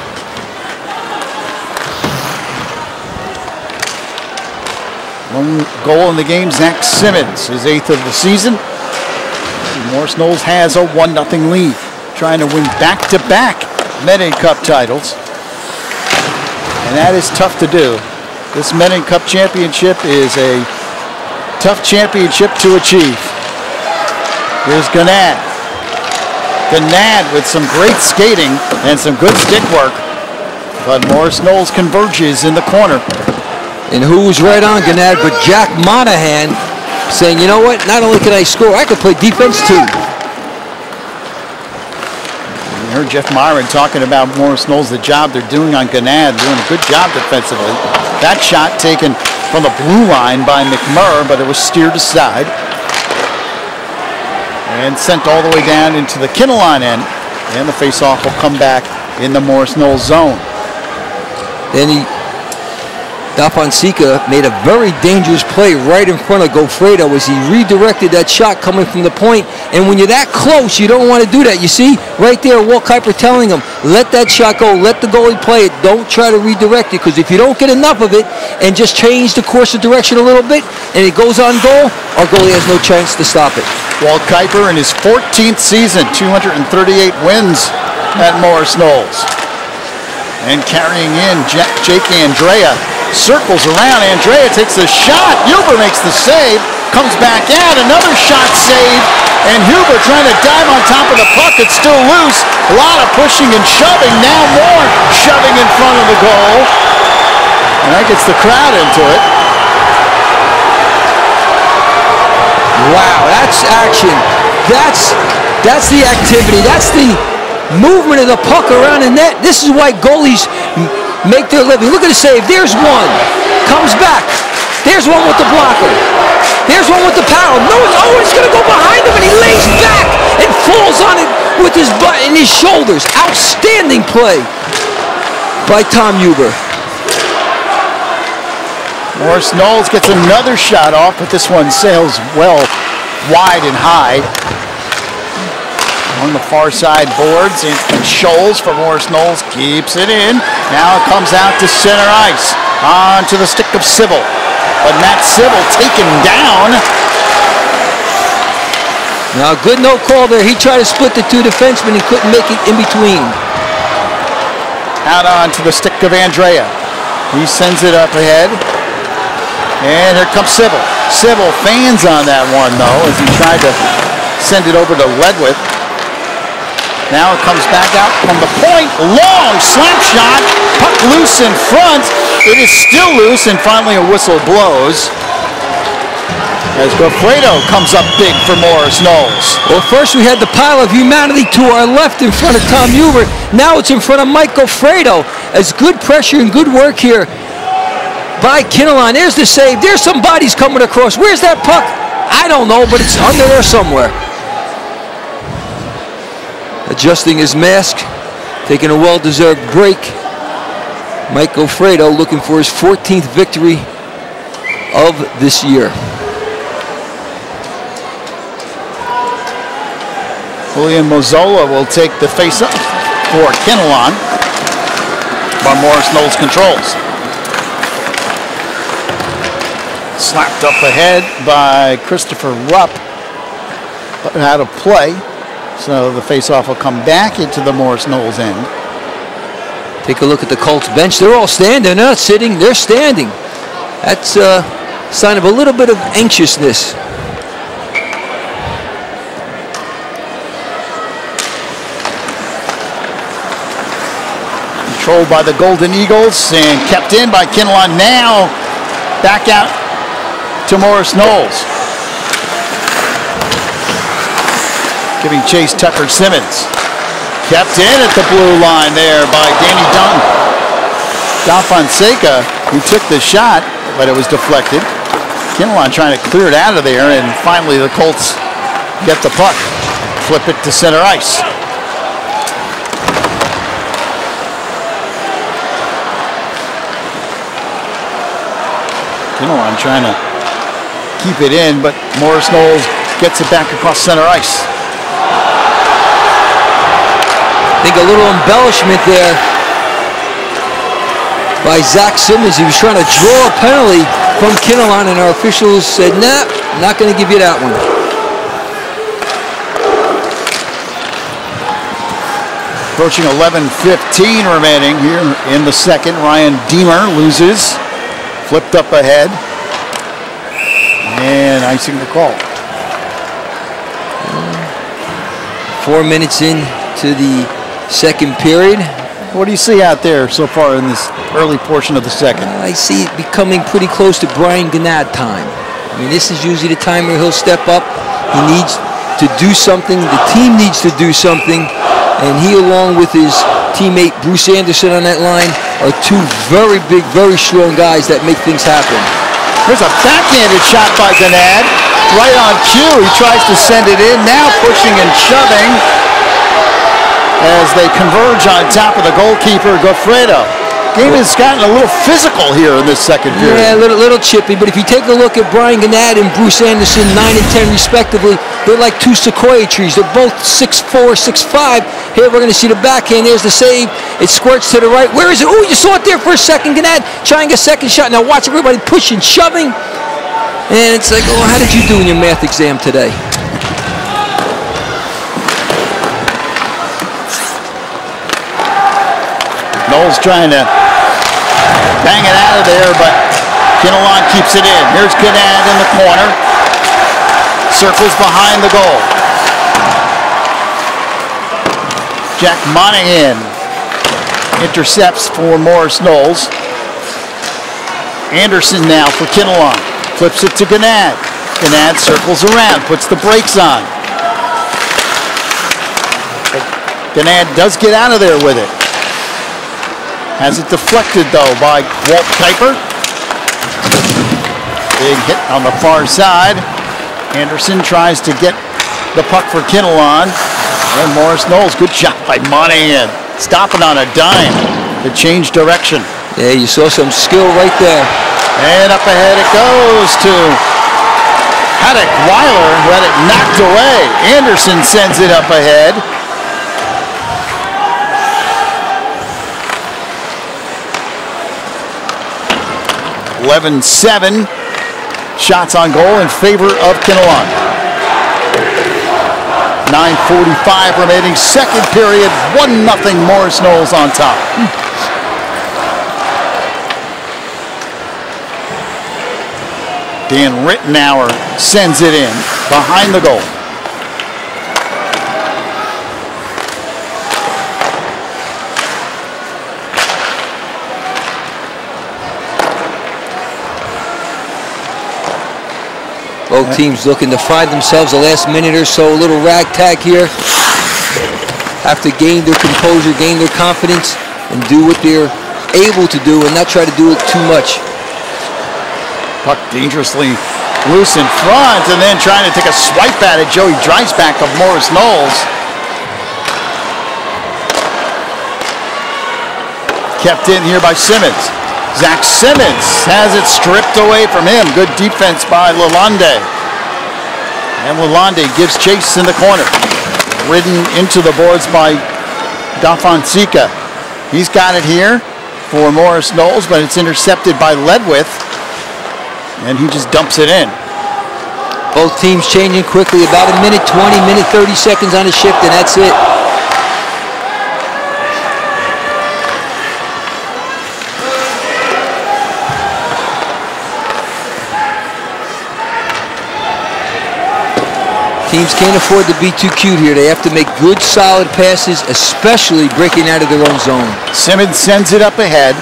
One goal in the game, Zach Simmons, his 8th of the season. Morris Knolls has a 1-0 lead, trying to win back-to-back Mennen Cup titles. And that is tough to do. This Mennen Cup championship is a tough championship to achieve. Here's Gnad. Gnad with some great skating and some good stick work. But Morris Knolls converges in the corner. And who's right on Gnad but Jack Monahan, saying, you know what, not only can I score, I can play defense too. You heard Jeff Myron talking about Morris Knolls, the job they're doing on Gnad, doing a good job defensively. That shot taken from the blue line by McMurr, but it was steered aside. And sent all the way down into the Kinnelon end. And the faceoff will come back in the Morris Knolls zone. Then Dafonseca made a very dangerous play right in front of Gofredo as he redirected that shot coming from the point. And when you're that close, you don't want to do that. You see, right there, Walt Kuiper telling him, let that shot go, let the goalie play it, don't try to redirect it, because if you don't get enough of it and just change the course of direction a little bit and it goes on goal, our goalie has no chance to stop it. Walt Kuiper in his 14th season, 238 wins at Morris Knolls. And carrying in Jake Andrea. Circles around, Andrea takes the shot, Huber makes the save, comes back out, another shot save, and Huber trying to dive on top of the puck, it's still loose, a lot of pushing and shoving, now more shoving in front of the goal, and that gets the crowd into it. Wow, that's action, that's the activity, that's the movement of the puck around the net. This is why goalies make their living. Look at the save. There's one. Comes back. There's one with the blocker. There's one with the power. No, it's going to go behind him, and he lays back and falls on it with his butt and his shoulders. Outstanding play by Tom Huber. Morris Knolls gets another shot off, but this one sails well wide and high. On the far side boards, and Scholes for Morris Knolls keeps it in. Now it comes out to center ice, onto the stick of Sybil. But Matt Sybil taken down. Now good no call there. He tried to split the two defensemen and couldn't make it in between. Out onto the stick of Andrea. He sends it up ahead. And here comes Sybil. Sybil fans on that one though, as he tried to send it over to Ledwith. Now it comes back out from the point. Long slap shot. Puck loose in front. It is still loose, and finally a whistle blows. As Gofredo comes up big for Morris Knolls. Well, first we had the pile of humanity to our left in front of Tom Huber. Now it's in front of Mike Gofredo. As good pressure and good work here by Kinnelon. There's the save. There's some bodies coming across. Where's that puck? I don't know, but it's under there somewhere. Adjusting his mask, taking a well-deserved break. Mike Gofredo looking for his 14th victory of this year. Julian Mozzola will take the face-up for Kinnelon, while Morris Knolls controls. Slapped up ahead by Christopher Rupp, but out of play. So the face-off will come back into the Morris Knolls end. Take a look at the Colts bench. They're all standing. They're not sitting. They're standing. That's a sign of a little bit of anxiousness. Controlled by the Golden Eagles and kept in by Kinnelon. Now back out to Morris Knolls. Giving chase Tucker Simmons. Kept in at the blue line there by Danny Da Fonseca, who took the shot, but it was deflected. Kinnelon trying to clear it out of there, and finally the Colts get the puck. Flip it to center ice. Kinnelon trying to keep it in, but Morris Knolls gets it back across center ice. I think a little embellishment there by Zach Simmons. He was trying to draw a penalty from Kinnelon, and our officials said, nah, not going to give you that one. Approaching 11:15 remaining here in the second. Ryan Deemer loses. Flipped up ahead. And icing the call. 4 minutes into the second period. What do you see out there so far in this early portion of the second? I see it becoming pretty close to Brian Gannad time. I mean, this is usually the time where he'll step up. He needs to do something. The team needs to do something. And he, along with his teammate Bruce Anderson on that line, are two very big, very strong guys that make things happen. There's a backhanded shot by Gannad. Right on cue. He tries to send it in. Now pushing and shoving as they converge on top of the goalkeeper, Goffredo. Game has gotten a little physical here in this second period. Yeah, a little chippy, but if you take a look at Brian Gannad and Bruce Anderson, 9 and 10 respectively, they're like two sequoia trees. They're both 6'4", 6'5". Here we're going to see the backhand. There's the save. It squirts to the right. Where is it? Oh, you saw it there for a second. Gannad trying a second shot. Now watch everybody pushing, shoving. And it's like, oh, how did you do in your math exam today? Knolls trying to bang it out of there, but Kinnelon keeps it in. Here's Gannad in the corner. Circles behind the goal. Jack Monahan intercepts for Morris Knolls. Anderson now for Kinnelon. Flips it to Gannad. Gannad circles around, puts the brakes on. Gannad does get out of there with it. Has it deflected, though, by Walt Kuiper. Big hit on the far side. Anderson tries to get the puck for Kinnelon. And Morris Knolls, good shot by Monahan. Stopping on a dime to change direction. Yeah, you saw some skill right there. And up ahead it goes to Haddock Weiler, who had it knocked away. Anderson sends it up ahead. (11-7) shots on goal in favor of Kinnelon. 9:45 remaining, second period, 1-0 Morris Knolls on top. Dan Rittenauer sends it in behind the goal. Both teams looking to find themselves the last minute or so, a little ragtag here. Have to gain their composure, gain their confidence, and do what they're able to do and not try to do it too much. Puck dangerously loose in front, and then trying to take a swipe at it. Joey Dreisbach of Morris Knolls. Kept in here by Simmons. Zach Simmons has it stripped away from him. Good defense by Lalonde. And Lalonde gives chase in the corner. Ridden into the boards by Da Fonseca. He's got it here for Morris Knolls, but it's intercepted by Ledwith. And he just dumps it in. Both teams changing quickly. About a minute 20, minute 30 seconds on a shift, and that's it. Teams can't afford to be too cute here. They have to make good, solid passes, especially breaking out of their own zone. Simmons sends it up ahead.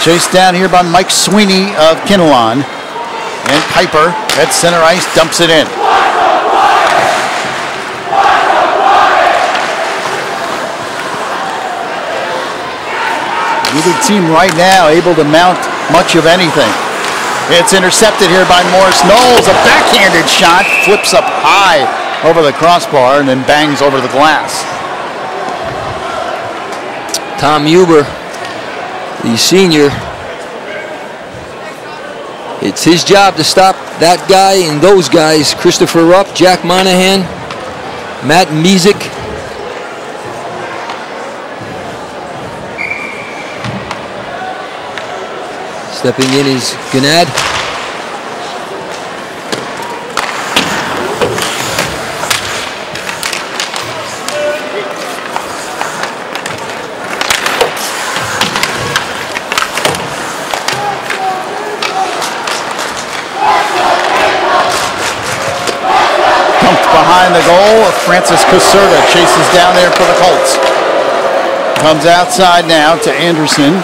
Chased down here by Mike Sweeney of Kinnelon. And Piper at center ice dumps it in. Neither team right now able to mount much of anything. It's intercepted here by Morris Knolls. A backhanded shot, flips up high over the crossbar and then bangs over the glass. Tom Huber, the senior, it's his job to stop that guy and those guys. Christopher Rupp, Jack Monahan, Matt Mizik. Stepping in is Gennad. Behind the goal, Francis Caserta chases down there for the Colts. Comes outside now to Anderson,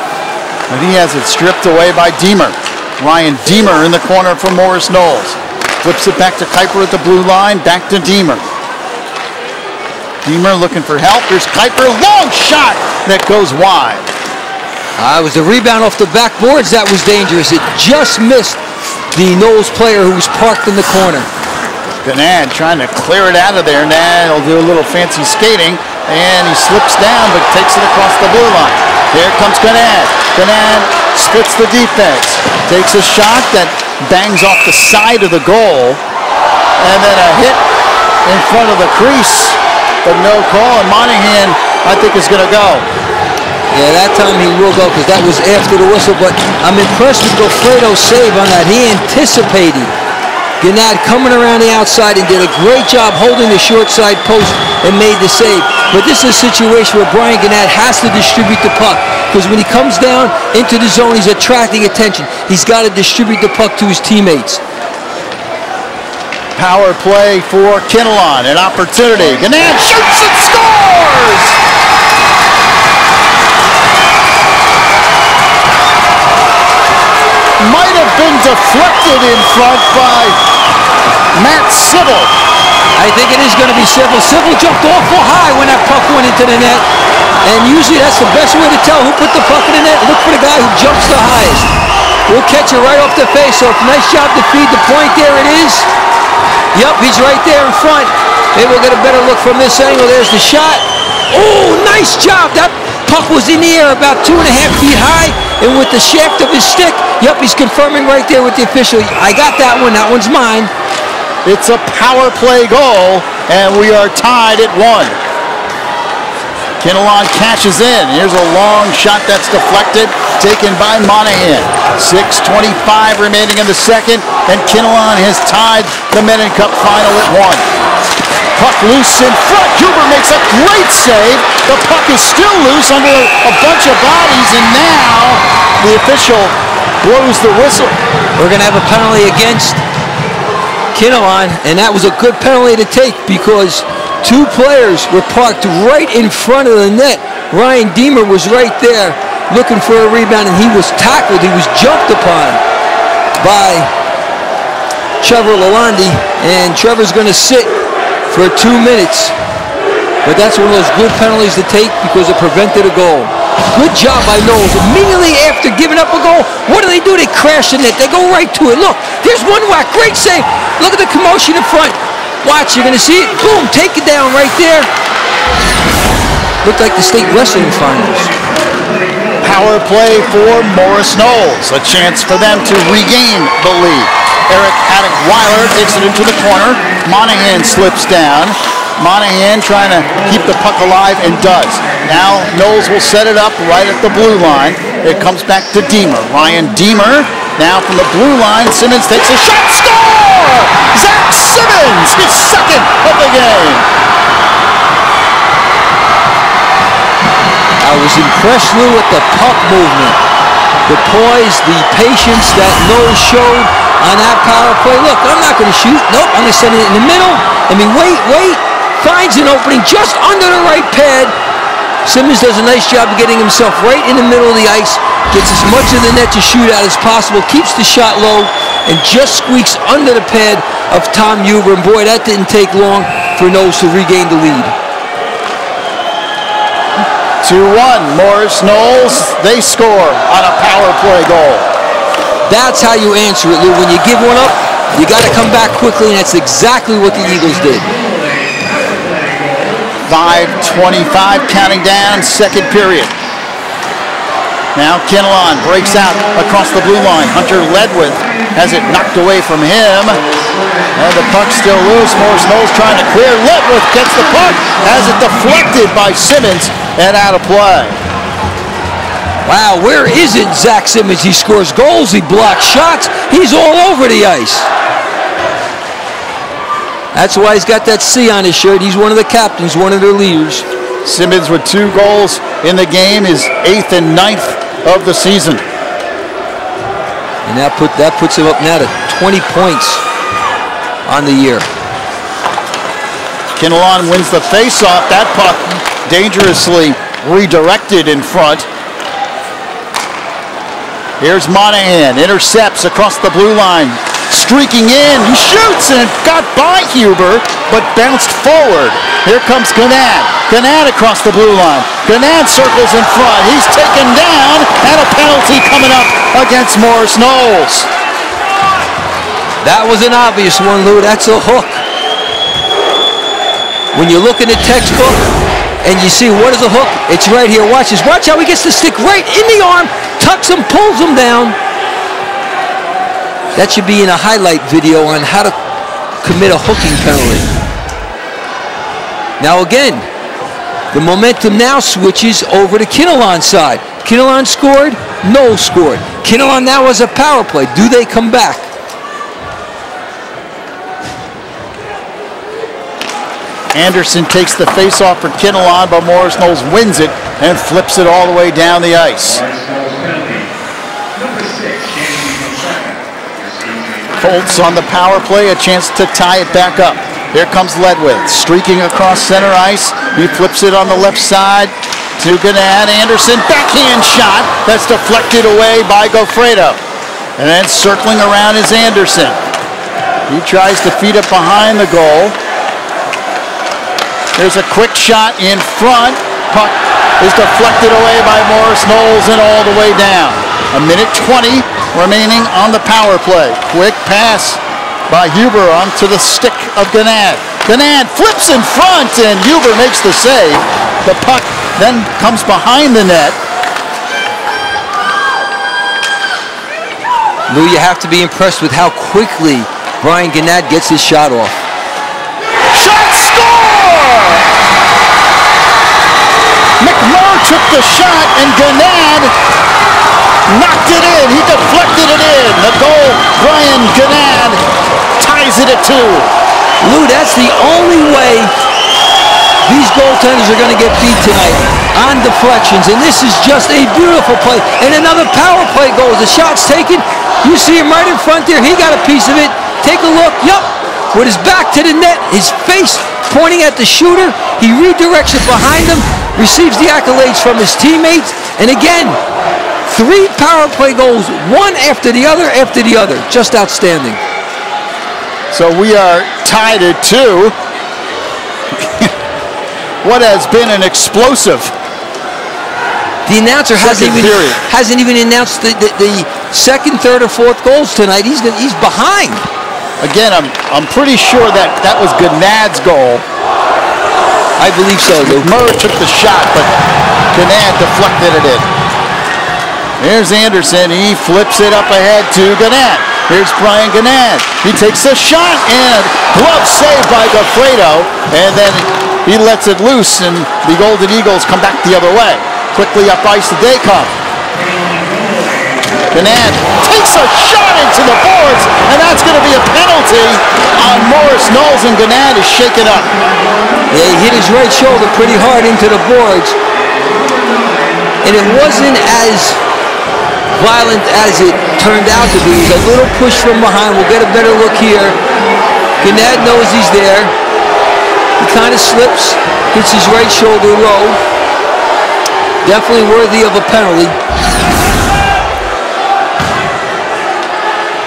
and he has it stripped away by Deemer. Ryan Deemer in the corner for Morris Knolls. Flips it back to Kuiper at the blue line, back to Deemer. Deemer looking for help. There's Kuiper, long shot that goes wide. It was a rebound off the backboards that was dangerous. It just missed the Knolls player who was parked in the corner. Gennad trying to clear it out of there. Now he'll do a little fancy skating, and he slips down but takes it across the blue line. Here comes Gennad. Gennad splits the defense. Takes a shot that bangs off the side of the goal, and then a hit in front of the crease, but no call, and Monahan, I think, is going to go. Yeah, that time he will go because that was after the whistle, but I'm impressed with Gofredo's save on that. He anticipated Gennad coming around the outside and did a great job holding the short side post and made the save. But this is a situation where Brian Gennad has to distribute the puck because when he comes down into the zone, he's attracting attention. He's got to distribute the puck to his teammates. Power play for Kinnelon, an opportunity. Gennad shoots and scores! Might have been deflected in front by Matt Sybil. I think it is going to be Sybil. Sybil jumped awful high when that puck went into the net. And usually that's the best way to tell who put the puck in the net. Look for the guy who jumps the highest. We'll catch it right off the face-off. Nice job to feed the point. There it is. Yep, he's right there in front. Maybe we'll get a better look from this angle. There's the shot. Oh, nice job. That puck was in the air about 2.5 feet high, and with the shaft of his stick, yep, he's confirming right there with the official. I got that one. That one's mine. It's a power play goal, and we are tied at 1. Kinnelon catches in. Here's a long shot that's deflected, taken by Monahan. 6:25 remaining in the second, and Kinnelon has tied the Mennen Cup final at 1. Puck loose in front. Huber makes a great save. The puck is still loose under a bunch of bodies, and now the official blows the whistle. We're going to have a penalty against Kinnelon, and that was a good penalty to take because two players were parked right in front of the net. Ryan Deemer was right there looking for a rebound, and he was tackled. He was jumped upon by Trevor Lalonde, and Trevor's going to sit for 2 minutes. But that's one of those good penalties to take because it prevented a goal. Good job by Knolls. Immediately after giving up a goal, what do? They crash the net. They go right to it. Look, there's one whack. Great save. Look at the commotion in front. Watch, you're going to see it. Boom, take it down right there. Looked like the state wrestling finals. Power play for Morris Knolls. A chance for them to regain the lead. Eric Haddock-Weiler takes it into the corner. Monahan slips down. Monahan trying to keep the puck alive and does. Now Knolls will set it up right at the blue line. It comes back to Deemer. Ryan Deemer now from the blue line. Simmons takes a shot. Score! Zach Simmons, his second of the game. I was impressed, Lou, with the puck movement. The poise, the patience that Knolls showed. on that power play. Look, I'm not going to shoot. Nope, I'm going to send it in the middle. I mean, wait. Finds an opening just under the right pad. Simmons does a nice job of getting himself right in the middle of the ice, gets as much of the net to shoot out as possible, keeps the shot low, and just squeaks under the pad of Tom Huber. And boy, that didn't take long for Knolls to regain the lead. 2-1, Morris Knolls, they score on a power play goal. That's how you answer it, Lou. When you give one up, you got to come back quickly, and that's exactly what the Eagles did. 5:25 counting down, second period. Now Kinnelon breaks out across the blue line. Hunter Ledwith has it knocked away from him. And the puck's still loose. Morris Knolls trying to clear. Ledwith gets the puck, has it deflected by Simmons and out of play. Wow, where isn't Zach Simmons? He scores goals, he blocks shots, he's all over the ice. That's why he's got that C on his shirt. He's one of the captains, one of their leaders. Simmons with 2 goals in the game, his 8th and 9th of the season. And that puts him up now to 20 points on the year. Kinnelon wins the face-off. That puck dangerously redirected in front. Here's Monahan, intercepts across the blue line. Streaking in, he shoots, and it got by Huber, but bounced forward. Here comes Gannad. Gannad across the blue line. Gannad circles in front. He's taken down, and a penalty coming up against Morris Knolls. That was an obvious one, Lou. That's a hook. When you look in the textbook and you see what is a hook, it's right here. Watch this. Watch how he gets the stick right in the arm, tucks him, pulls him down. That should be in a highlight video on how to commit a hooking penalty. Now again, the momentum now switches over to Kinnelon's side. Kinnelon scored, Knolls scored. Kinnelon now has a power play. Do they come back? Anderson takes the face-off for Kinnelon, but Morris Knolls wins it and flips it all the way down the ice. Colts on the power play, a chance to tie it back up. Here comes Ledwith, streaking across center ice. He flips it on the left side to Gannad. Anderson, backhand shot. That's deflected away by Gofredo. And then circling around is Anderson. He tries to feed it behind the goal. There's a quick shot in front. Puck is deflected away by Morris Knolls and all the way down. 1:20 remaining on the power play. Quick pass by Huber onto the stick of Gannad. Gannad flips in front and Huber makes the save. The puck then comes behind the net. Lou, you have to be impressed with how quickly Brian Gannad gets his shot off. Shot, score! McMurray took the shot and Gannad knocked it in. He deflected it in. The goal, Brian Gannad ties it at 2. Lou, that's the only way these goaltenders are going to get beat tonight, on deflections. And this is just a beautiful play. And another power play goal. The shot's taken. You see him right in front there. He got a piece of it. Take a look. Yup. With his back to the net, his face pointing at the shooter. He redirects it behind him, receives the accolades from his teammates. And again, 3 power play goals, one after the other. Just outstanding. So we are tied at 2. What has been an explosive. The announcer hasn't even announced the second, third, or fourth goals tonight. He's behind. Again, I'm pretty sure that was Gannad's goal. I believe so, Lou. Murray took the shot, but Gannad deflected it in. Here's Anderson. He flips it up ahead to Gannad. Here's Brian Gannad. He takes a shot and glove saved by Gofredo, and then he lets it loose, and the Golden Eagles come back the other way. Quickly up ice to Daycom. Gannad takes a shot into the boards, and that's going to be a penalty on Morris Knolls, and Gannad is shaken up. Yeah, he hit his right shoulder pretty hard into the boards, and it wasn't as violent as it turned out to be. A little push from behind. We'll get a better look here. Gannad knows he's there. He kind of slips, hits his right shoulder low. Definitely worthy of a penalty.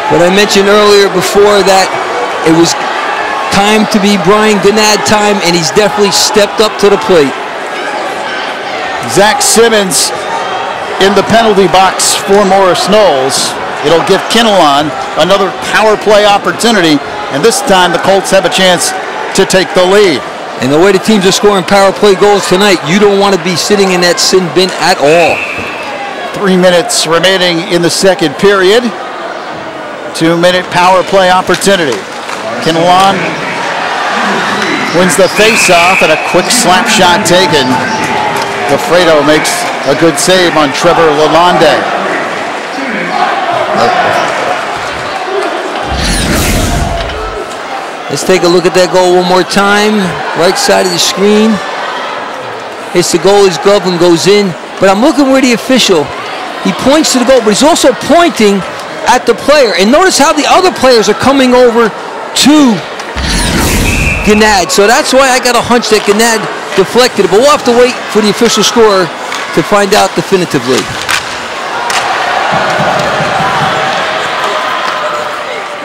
But I mentioned earlier before that it was time to be Brian Gannad time, and he's definitely stepped up to the plate. Zach Simmons in the penalty box for Morris Knolls. It'll give Kinnelon another power play opportunity, and this time the Colts have a chance to take the lead. And the way the teams are scoring power play goals tonight, you don't want to be sitting in that sin bin at all. 3 minutes remaining in the second period. 2-minute power play opportunity. Kinnelon wins the face-off and a quick slap shot taken. Goffredo makes a good save on Trevor Lalonde. Let's take a look at that goal one more time. Right side of the screen. Hits the goalie's glove and goes in. But I'm looking where the official, he points to the goal, but he's also pointing at the player. And notice how the other players are coming over to Gannad. So that's why I got a hunch that Gannad deflected it. But we'll have to wait for the official score to find out definitively.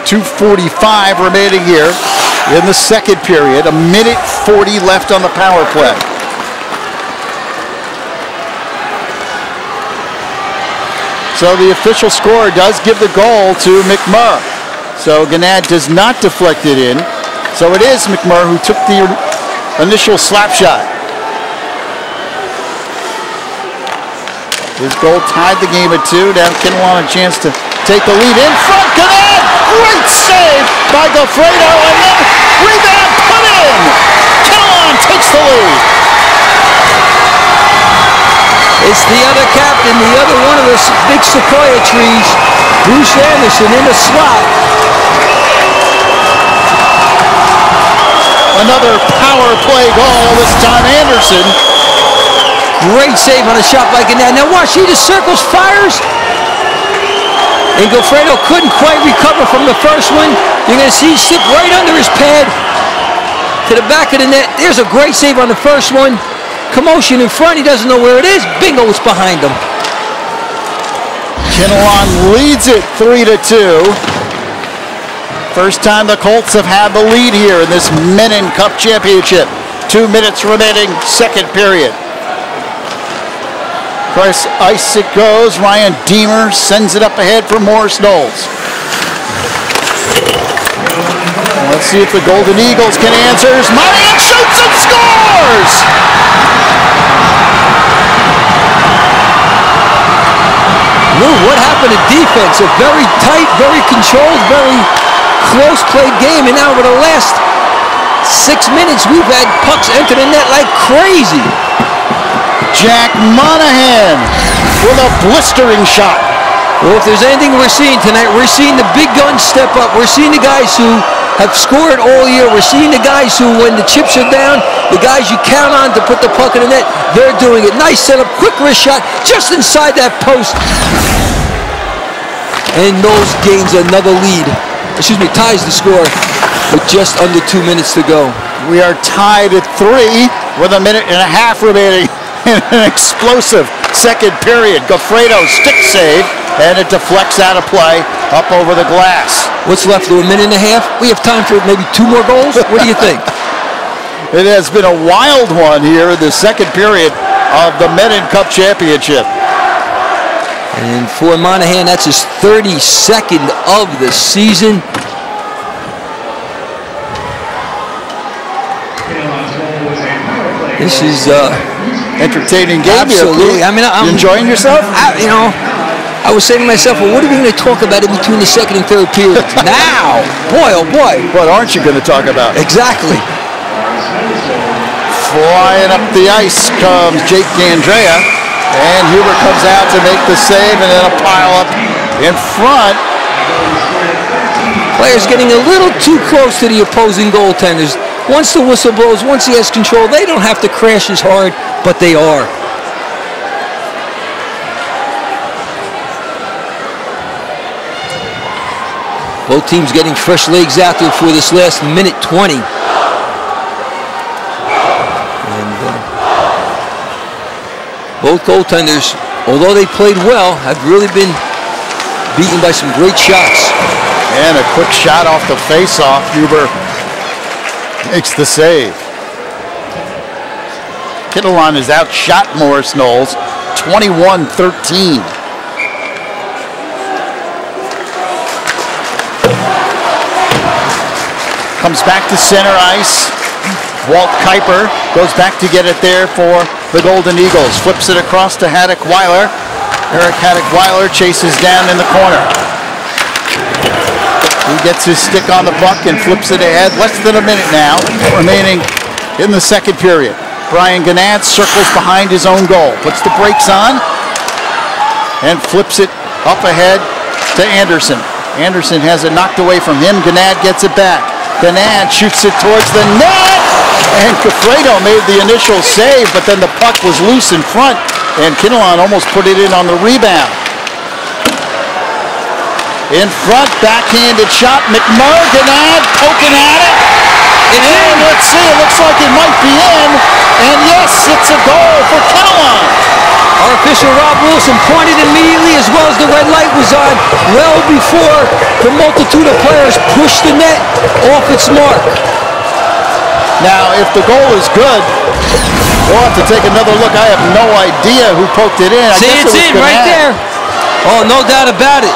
.245 remaining here in the second period. 1:40 left on the power play. So the official score does give the goal to McMurr. So Gannad does not deflect it in. So it is McMurr who took the initial slap shot. His goal tied the game at 2. Now Kinnelon a chance to take the lead in front. Gannad! Great save by Goffredo, and then rebound put in. Kinnelon takes the lead. It's the other captain, the other one of the big sequoia trees, Bruce Anderson in the slot. Another power play goal, this time Anderson. Great save on a shot by Gannad. Now watch, he just circles, fires. And Goffredo couldn't quite recover from the first one. You're going to see he slipped right under his pad to the back of the net. There's a great save on the first one. Commotion in front, he doesn't know where it is. Bingo, it's behind him. Kinnelon leads it 3-2. First time the Colts have had the lead here in this Mennen Cup championship. 2 minutes remaining, second period. Across ice it goes. Ryan Deemer sends it up ahead for Morris Knolls. Let's see if the Golden Eagles can answer. Marian shoots and scores! Lou, what happened to defense? A very tight, very controlled, very close played game. And now over the last 6 minutes, we've had pucks enter the net like crazy. Jack Monahan with a blistering shot. Well, if there's anything we're seeing tonight, we're seeing the big guns step up. We're seeing the guys who have scored all year. We're seeing the guys who, when the chips are down, the guys you count on to put the puck in the net, they're doing it. Nice setup, quick wrist shot, just inside that post. And Knolls gains another lead. Ties the score with just under 2 minutes to go. We are tied at 3 with 1.5 minutes remaining. In an explosive second period. Goffredo stick save, and it deflects out of play up over the glass. What's left of 1.5 minutes? We have time for maybe 2 more goals? What do you think? It has been a wild one here in the second period of the Mennen Cup championship. And for Monahan, that's his 32nd of the season. This is entertaining game. Absolutely. Here. I mean, I'm you enjoying yourself? I was saying to myself, well, what are we going to talk about in between the second and third periods? Now, boy, oh boy. What aren't you going to talk about? Exactly. Flying up the ice comes Jake D'Andrea, and Huber comes out to make the save, and then a pile up in front. Players getting a little too close to the opposing goaltenders. Once the whistle blows, once he has control, they don't have to crash as hard, but they are. Both teams getting fresh legs out there for this last minute 20. And both goaltenders, although they played well, have really been beaten by some great shots. And a quick shot off the face-off. Huber makes the save. Kinnelon has outshot Morris Knolls 21-13. Comes back to center ice. Walt Kuiper goes back to get it there for the Golden Eagles. Flips it across to Haddock-Weiler. Eric Haddock-Weiler chases down in the corner. He gets his stick on the puck and flips it ahead. Less than a minute now remaining in the second period. Brian Gannad circles behind his own goal. Puts the brakes on and flips it up ahead to Anderson. Anderson has it knocked away from him. Gannad gets it back. Gannad shoots it towards the net, and Cafredo made the initial save, but then the puck was loose in front, and Kinnelon almost put it in on the rebound. In front, backhanded shot. McMurray, Gannad poking at it. And let's see, it looks like it might be in, and yes, it's a goal for Kinnelon. Our official Rob Wilson pointed immediately as well as the red light was on, well before the multitude of players pushed the net off its mark. Now, if the goal is good, we'll have to take another look. I have no idea who poked it in. See, it's in right there. Oh, no doubt about it.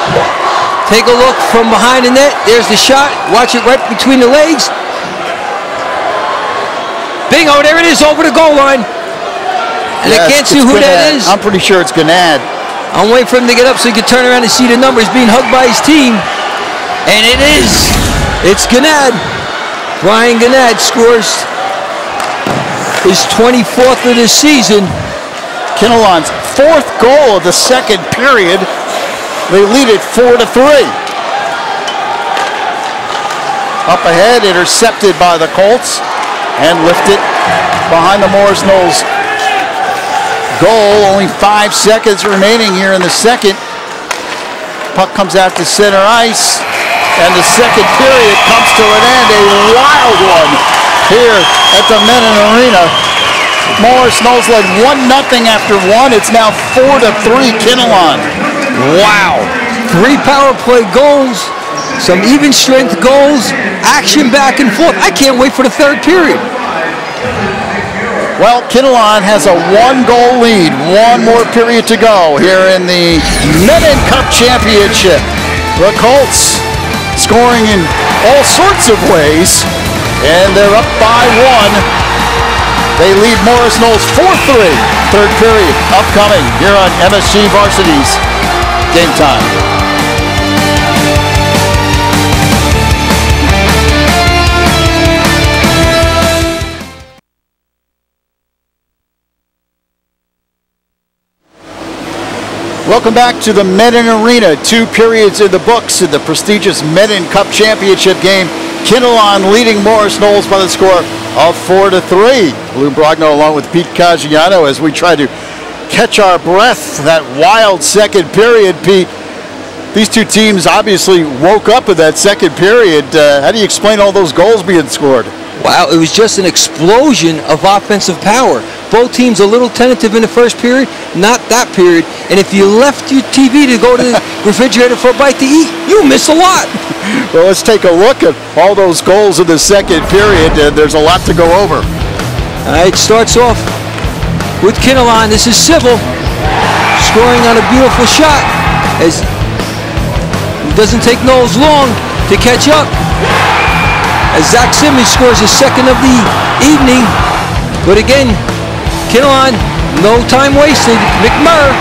Take a look from behind the net. There's the shot. Watch it right between the legs. Bingo, there it is over the goal line. And yes, I can't see who that is. I'm pretty sure it's Gannad. I'm waiting for him to get up so he can turn around and see the numbers being hugged by his team. And it is. It's Gannad. Brian Gannad scores his 24th of the season. Kinnelon's fourth goal of the second period. They lead it 4-3. Up ahead, intercepted by the Colts and lifted behind the Morris Knolls goal. Only 5 seconds remaining here in the second. Puck comes out to center ice, and the second period comes to an end. A wild one here at the Mennen Arena. Morris Knolls led 1-0 after one. It's now 4-3 Kinnelon. Wow. 3 power play goals, some even strength goals, action back and forth. I can't wait for the third period. Well, Kinnelon has a 1-goal lead. One more period to go here in the Mennen Cup Championship. The Colts scoring in all sorts of ways, and they're up by 1. They lead Morris Knolls 4-3. Third period upcoming here on MSG Varsity's Game Time. Welcome back to the Mennen Arena. 2 periods in the books in the prestigious Mennen Cup Championship game. Kinnelon leading Morris Knolls by the score of 4-3. Lou Brogno along with Pete Caggiano as we try to catch our breath. That wild second period, Pete. These two teams obviously woke up in that second period. How do you explain all those goals being scored? Wow, it was just an explosion of offensive power. Both teams a little tentative in the first period, not that period. And if you left your TV to go to the refrigerator for a bite to eat, you miss a lot. Well, let's take a look at all those goals in the second period. There's a lot to go over. All right, starts off with Kinnelon. This is Civil scoring on a beautiful shot. As it doesn't take Knolls long to catch up. As Zach Simmons scores his second of the evening. But again, Kinnelon, no time wasted. McMurray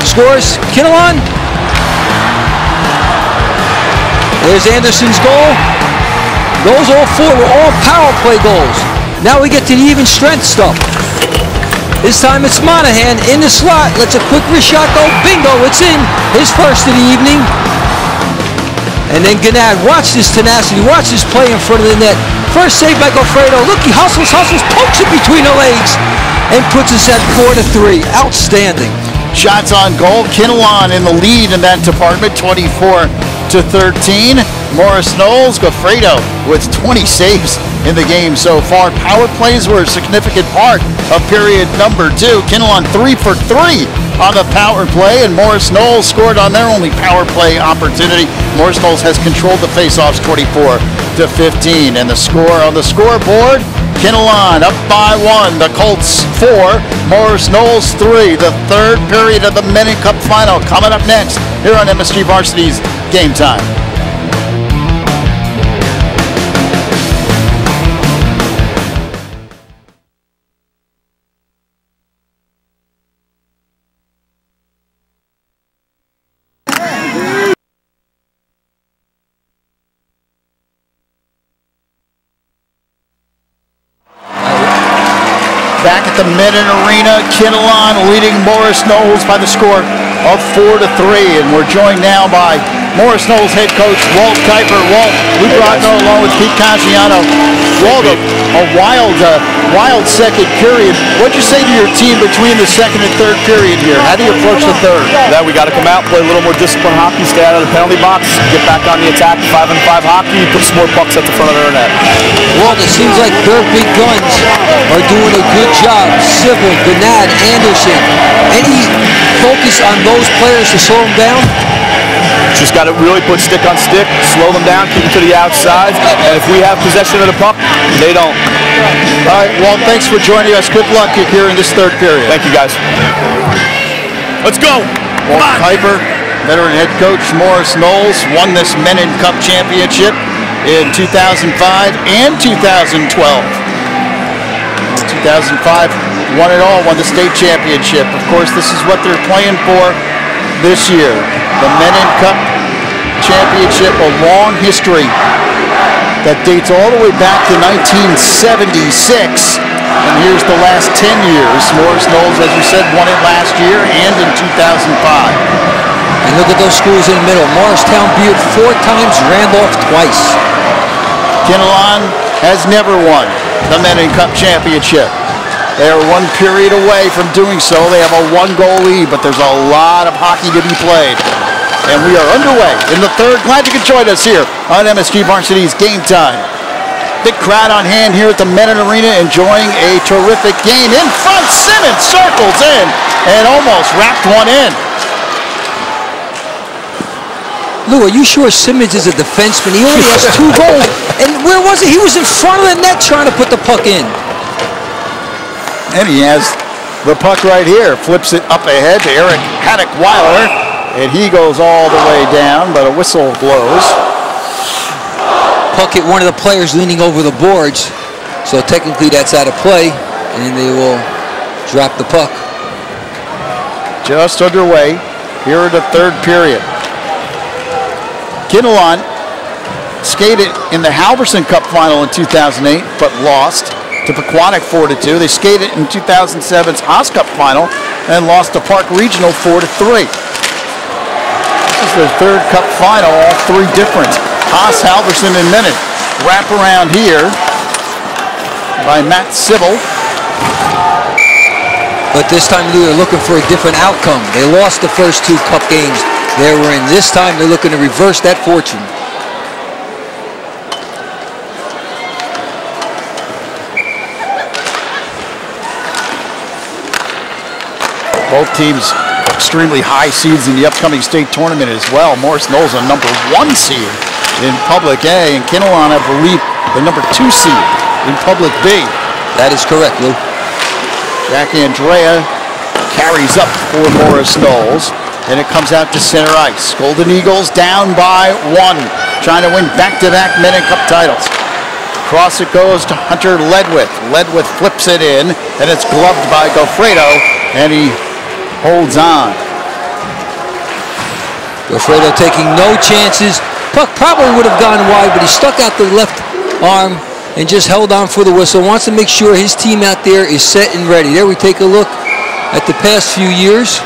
scores. Kinnelon. There's Anderson's goal. Those all 4 were all power play goals. Now we get to the even strength stuff. This time it's Monahan in the slot. Lets a quick wrist shot go. Bingo, it's in. His first of the evening. And then Gannad, watch this tenacity, watch this play in front of the net. First save by Goffredo. Look, he hustles, pokes it between the legs, and puts us at 4-3. Outstanding. Shots on goal. Kinnelon in the lead in that department, 24-23. 13. Morris Knolls, Goffredo with 20 saves in the game so far. Power plays were a significant part of period number 2. Kinnelon 3 for 3 on the power play, and Morris Knolls scored on their only power play opportunity. Morris Knolls has controlled the faceoffs 24-15, and the score on the scoreboard, Kinnelon up by 1, the Colts 4, Morris Knolls 3. The third period of the Mennen Cup final coming up next here on MSG Varsity's Game Time. Back at the Mennen Arena, Kinnelon leading Morris Knolls by the score of 4-3, and we're joined now by Morris Knolls head coach Walt Kuiper. Walt, we brought no along with Pete Caggiano. Walt, a wild second period. What'd you say to your team between the second and third period here? How do you approach the third? That we got to come out, play a little more disciplined hockey, stay out of the penalty box, get back on the attack, 5-on-5 hockey, put some more pucks at the front of their net. Well, it seems like their big guns are doing a good job. Sybil, Gannad, Anderson. Any focus on those players to slow them down? Just got to really put stick on stick, slow them down, keep them to the outside, and if we have possession of the puck, they don't. All right, Walt, thanks for joining us. Good luck here in this third period. Thank you, guys. Let's go. Walt Kuiper, veteran head coach Morris Knolls, won this Mennen Cup championship in 2005 and 2012. 2005, won it all, won the state championship. Of course, this is what they're playing for this year. The Mennen Cup championship, a long history that dates all the way back to 1976. And here's the last 10 years. Morris Knolls, as we said, won it last year and in 2005. And look at those schools in the middle. Morristown Beard 4 times, Randolph twice. Kinnelon has never won the Mennen Cup championship. They are 1 period away from doing so. They have a 1-goal lead, but there's a lot of hockey to be played. And we are underway in the third. Glad you could join us here on MSG Varsity's Game Time. Big crowd on hand here at the Mennen Arena, enjoying a terrific game. In front, Simmons circles in and almost wrapped one in. Lou, are you sure Simmons is a defenseman? He only has 2 goals. And where was he? He was in front of the net trying to put the puck in. And he has the puck right here. Flips it up ahead to Eric Haddock-Weiler. And he goes all the way down, but a whistle blows. Puck hit one of the players leaning over the boards. So technically that's out of play. And they will drop the puck. Just underway here in the third period. Kinnelon skated in the Halverson Cup final in 2008, but lost to Pequannock 4-2. They skated in 2007's Haas Cup final and lost to Park Regional 4-3. This is their third Cup final, all 3 different. Haas, Halverson, and Mennen. Wrap around here by Matt Sybil. But this time they're looking for a different outcome. They lost the first 2 Cup games they were in. This time they're looking to reverse that fortune. Both teams extremely high seeds in the upcoming state tournament as well. Morris Knolls a number 1 seed in Public A, and Kinnelon, I believe, the number 2 seed in Public B. That is correct, Lou. Jack Andrea carries up for Morris Knolls, and it comes out to center ice. Golden Eagles down by 1, trying to win back-to-back Mennen Cup titles. Across it goes to Hunter Ledwith. Ledwith flips it in, and it's gloved by Goffredo, and he holds on. Goffredo taking no chances. Puck probably would have gone wide, but he stuck out the left arm and just held on for the whistle. Wants to make sure his team out there is set and ready. There we take a look at the past few years.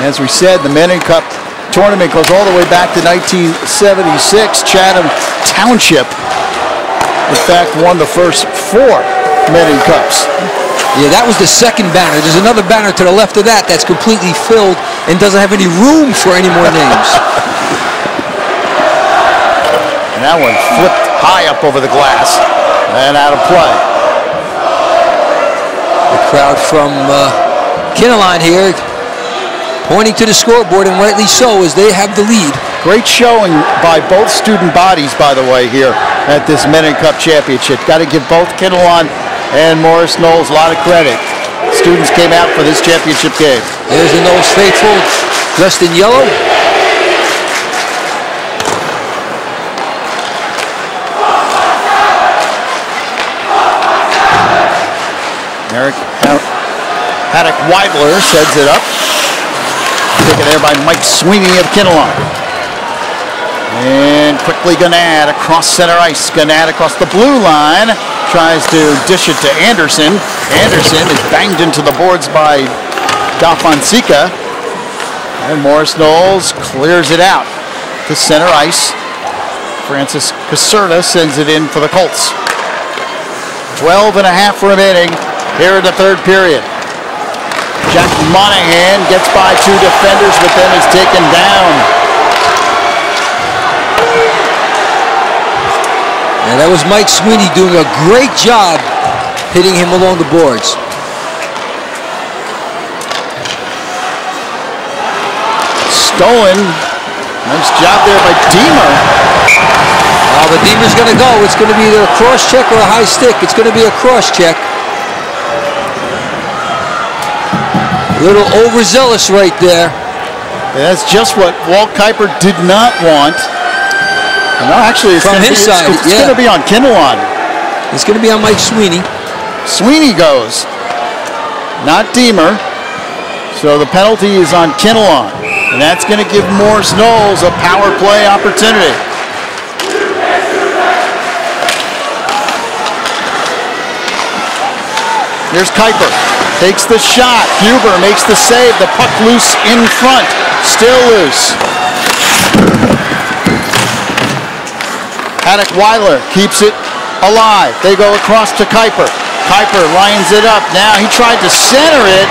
As we said, the Mennen Cup tournament goes all the way back to 1976. Chatham Township, in fact, won the first 4 Mennen Cups. Yeah, that was the second banner. There's another banner to the left of that that's completely filled and doesn't have any room for any more names. And that one flipped high up over the glass and out of play. The crowd from Kinnelon here pointing to the scoreboard, and rightly so, as they have the lead. Great showing by both student bodies, by the way, here at this Mennen Cup Championship. Got to give both Kinnelon and Morris Knolls a lot of credit. Students came out for this championship game. There's the Knolls faithful, dressed in yellow. Eric Haddock-Weidler sends it up. Taken there by Mike Sweeney of Kinnelon. And quickly Gannad across center ice. Gannad across the blue line. Tries to dish it to Anderson. Anderson is banged into the boards by Da Fonseca. And Morris Knolls clears it out to center ice. Francis Caserta sends it in for the Colts. 12.5 remaining here in the third period. Jack Monahan gets by 2 defenders, but then is taken down. And that was Mike Sweeney doing a great job hitting him along the boards. Stolen. Nice job there by Deemer. But Deemer's going to go. It's going to be either a cross check or a high stick. It's going to be a cross check. A little overzealous right there. And that's just what Walt Kuiper did not want. No, actually, it's going to be on Kinnelon. It's going to be on Mike Sweeney. Sweeney goes, not Deemer. So the penalty is on Kinnelon. And that's going to give Morris Knolls a power play opportunity. Here's Kuiper. Takes the shot. Huber makes the save. The puck loose in front. Still loose. Haddock-Weidler keeps it alive. They go across to Kuiper. Kuiper lines it up. Now he tried to center it.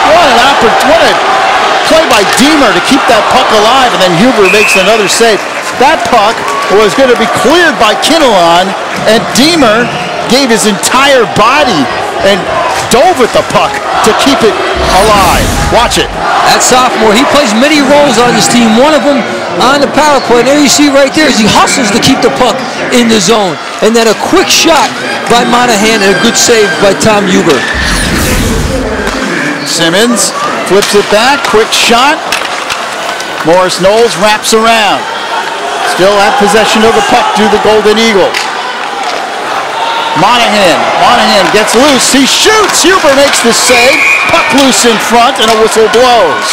What a play by Deemer to keep that puck alive, and then Huber makes another save. That puck was going to be cleared by Kinnelon, and Deemer gave his entire body and dove at the puck to keep it alive. Watch it. That sophomore, he plays many roles on this team. One of them on the power play. And there you see right there is he hustles to keep the puck in the zone. And then a quick shot by Monahan and a good save by Tom Huber. Simmons flips it back. Quick shot. Morris Knolls wraps around. Still have possession of the puck to the Golden Eagles. Monahan gets loose. He shoots. Huber makes the save. Puck loose in front, and a whistle blows.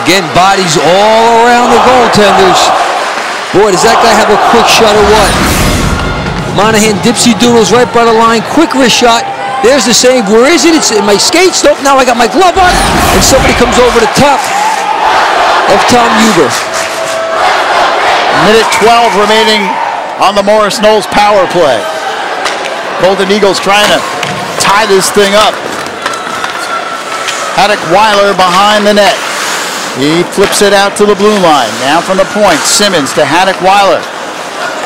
Again, bodies all around the goaltenders. Boy, does that guy have a quick shot or what? Monahan dipsy doodles right by the line. Quick wrist shot. There's the save. Where is it? It's in my skates. Nope, now I got my glove on. And somebody comes over the top of Tom Huber. Minute 12 remaining on the Morris Knolls power play. Golden Eagles trying to tie this thing up. Haddock-Weidler behind the net. He flips it out to the blue line. Now from the point, Simmons to Haddock-Weidler.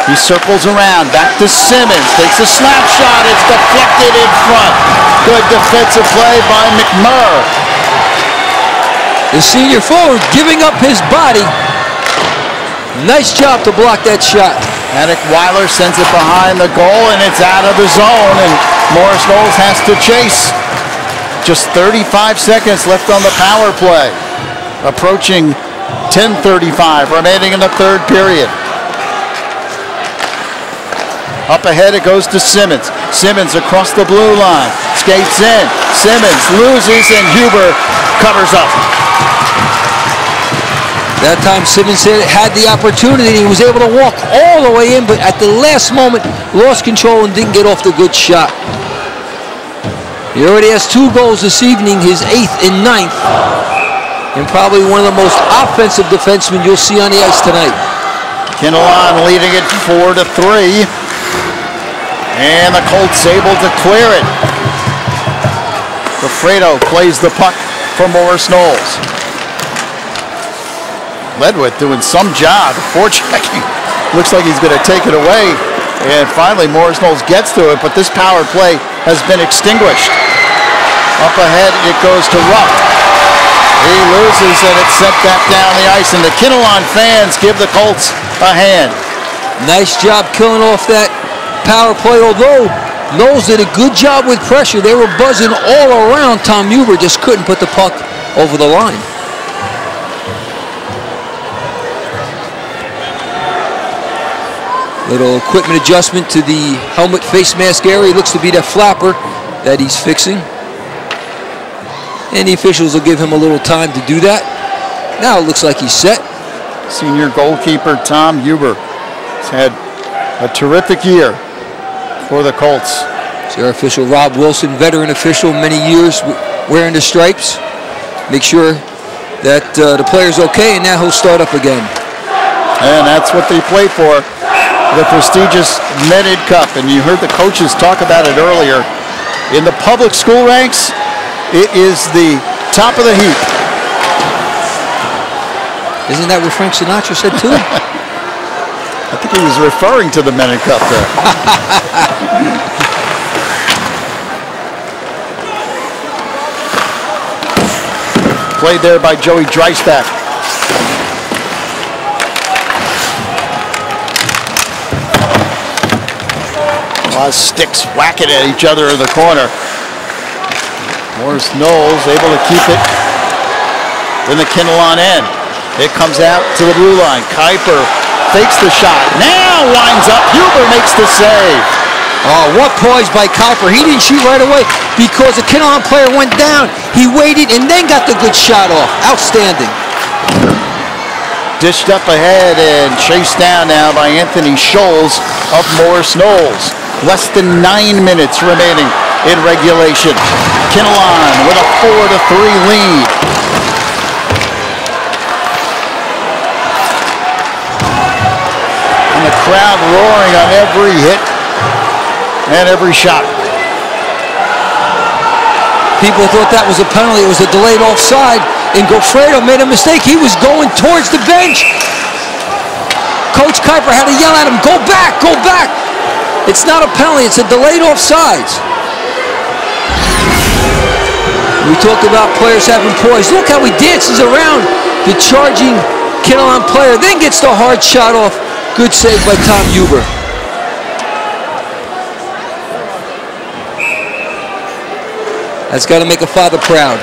He circles around, back to Simmons. Takes a slap shot, it's deflected in front. Good defensive play by McMurr. The senior forward giving up his body. Nice job to block that shot. Haddock-Weidler sends it behind the goal, and it's out of the zone, and Morris Knolls has to chase. Just 35 seconds left on the power play. Approaching 10:35 remaining in the third period. Up ahead it goes to Simmons. Simmons across the blue line. Skates in. Simmons loses, and Huber covers up. That time Simmons had the opportunity. He was able to walk all the way in, but at the last moment lost control and didn't get off the good shot. He already has 2 goals this evening, his 8th and 9th, and probably one of the most offensive defensemen you'll see on the ice tonight. Kinnelon leading it 4-3, and the Colts able to clear it. Fredo plays the puck for Morris Knolls. Ledwith doing some job. Forechecking. Looks like he's going to take it away. And finally, Morris Knolls gets to it, but this power play has been extinguished. Up ahead, it goes to Rupp. He loses, and it's sent back down the ice, and the Kinnelon fans give the Colts a hand. Nice job killing off that power play, although Knolls did a good job with pressure. They were buzzing all around Tom Huber, just couldn't put the puck over the line. Little equipment adjustment to the helmet face mask area. It looks to be that flapper that he's fixing. And the officials will give him a little time to do that. Now it looks like he's set. Senior goalkeeper Tom Huber has had a terrific year for the Colts. It's our official Rob Wilson, veteran official, many years wearing the stripes. Make sure that the player's okay, and now he'll start up again. And that's what they play for. The prestigious Mennen Cup, and you heard the coaches talk about it earlier. In the public school ranks, it is the top of the heap. Isn't that what Frank Sinatra said too? I think he was referring to the Mennen Cup there. Played there by Joey Dreisbach. A lot of sticks whacking at each other in the corner. Morris Knolls able to keep it in the Kinnelon end. It comes out to the blue line. Kuiper fakes the shot. Now winds up. Huber makes the save. Oh, what poise by Kuiper. He didn't shoot right away because the Kinnelon player went down. He waited and then got the good shot off. Outstanding. Dished up ahead and chased down now by Anthony Scholes of Morris Knolls. Less than 9 minutes remaining in regulation. Kinnelon with a 4-3 lead. And the crowd roaring on every hit and every shot. People thought that was a penalty. It was a delayed offside, and Goffredo made a mistake. He was going towards the bench. Coach Kuiper had to yell at him, "Go back, go back." It's not a penalty, it's a delayed offsides. We talked about players having poise. Look how he dances around the charging Kinnelon player, then gets the hard shot off. Good save by Tom Huber. That's got to make a father proud.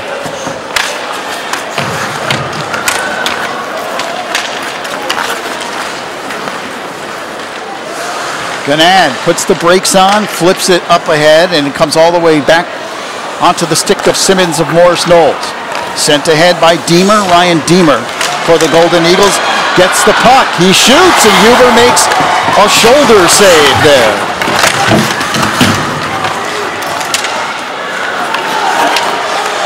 Ganad puts the brakes on, flips it up ahead, and it comes all the way back onto the stick of Simmons of Morris Knolls. Sent ahead by Deemer, Ryan Deemer for the Golden Eagles. Gets the puck, he shoots, and Huber makes a shoulder save there.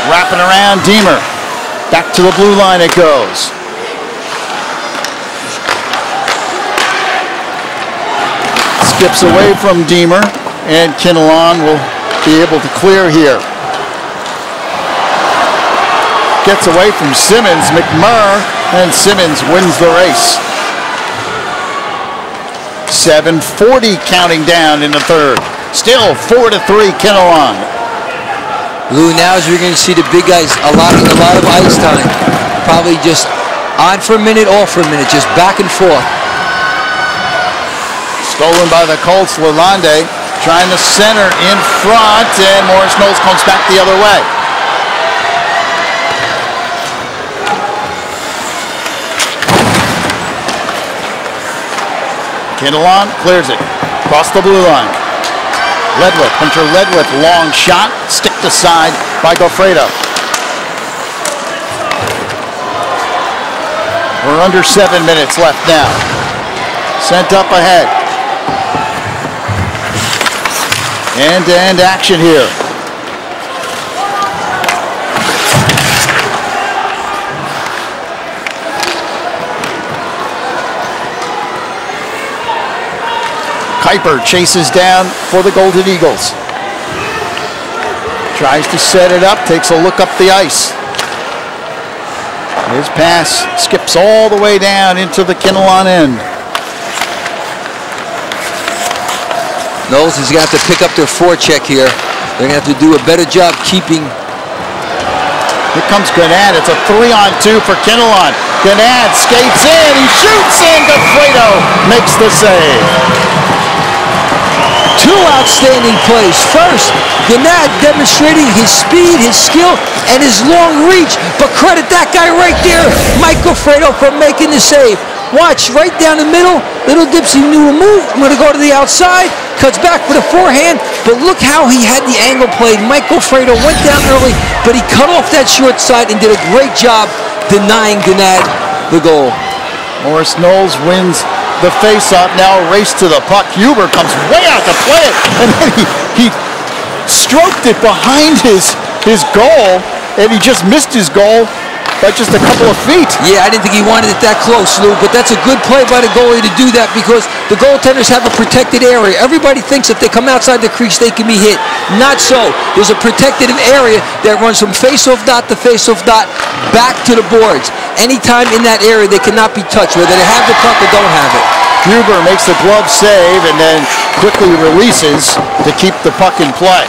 Wrapping around Deemer. Back to the blue line it goes. Skips away from Deemer, and Kinnelon will be able to clear here. Gets away from Simmons, McMurr, and Simmons wins the race. 7:40 counting down in the third. Still 4-3 Kinnelon. Lou, now as we're going to see the big guys a lot of ice time. Probably just on for a minute, off for a minute, just back and forth. Stolen by the Colts. Lalonde trying to center in front, and Morris Knolls comes back the other way. Kinnelon clears it across the blue line. Ledwith, Hunter Ledwith, long shot, sticked aside by Goffredo. We're under 7 minutes left now. Sent up ahead. End-to-end action here. Kuiper chases down for the Golden Eagles. Tries to set it up, takes a look up the ice. His pass skips all the way down into the Kinnelon end. Knolls is going to have to pick up their forecheck here. They're going to have to do a better job keeping. Here comes Gannad. It's a 3-on-2 for Kinnelon. Gannad skates in. He shoots in. Fredo makes the save. Two outstanding plays. First, Gannad demonstrating his speed, his skill, and his long reach. But credit that guy right there, Michael Fredo, for making the save. Watch, right down the middle. Little Dipsy knew to move. I'm going to go to the outside. Cuts back for the forehand. But look how he had the angle played. Michael Fredo went down early, but he cut off that short side and did a great job denying Gannad the goal. Morris Knolls wins the face-off. Now a race to the puck. Huber comes way out to play it. And then he stroked it behind his goal, and he just missed his goal by just a couple of feet. Yeah, I didn't think he wanted it that close, Lou, but that's a good play by the goalie to do that because the goaltenders have a protected area. Everybody thinks if they come outside the crease, they can be hit. Not so. There's a protected area that runs from face-off dot to face-off dot back to the boards. Anytime in that area, they cannot be touched, whether they have the puck or don't have it. Huber makes the glove save and then quickly releases to keep the puck in play.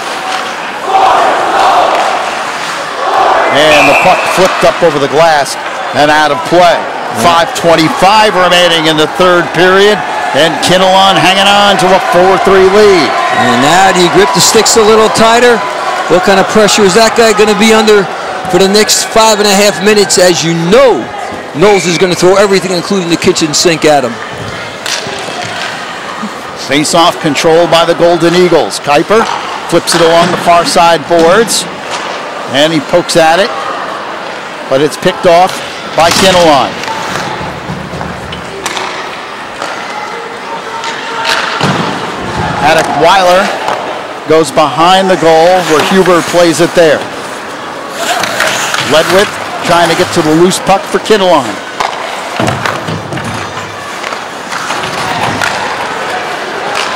And the puck flipped up over the glass and out of play. 5:25 remaining in the third period, and Kinnelon hanging on to a 4-3 lead. And now do you grip the sticks a little tighter? What kind of pressure is that guy going to be under for the next 5.5 minutes? As you know, Knolls is going to throw everything, including the kitchen sink, at him. Face-off controlled by the Golden Eagles. Kuiper flips it along the far side boards. And he pokes at it, but it's picked off by Kinnelon. Haddock Weiler goes behind the goal where Huber plays it there. Ledwith trying to get to the loose puck for Kinnelon.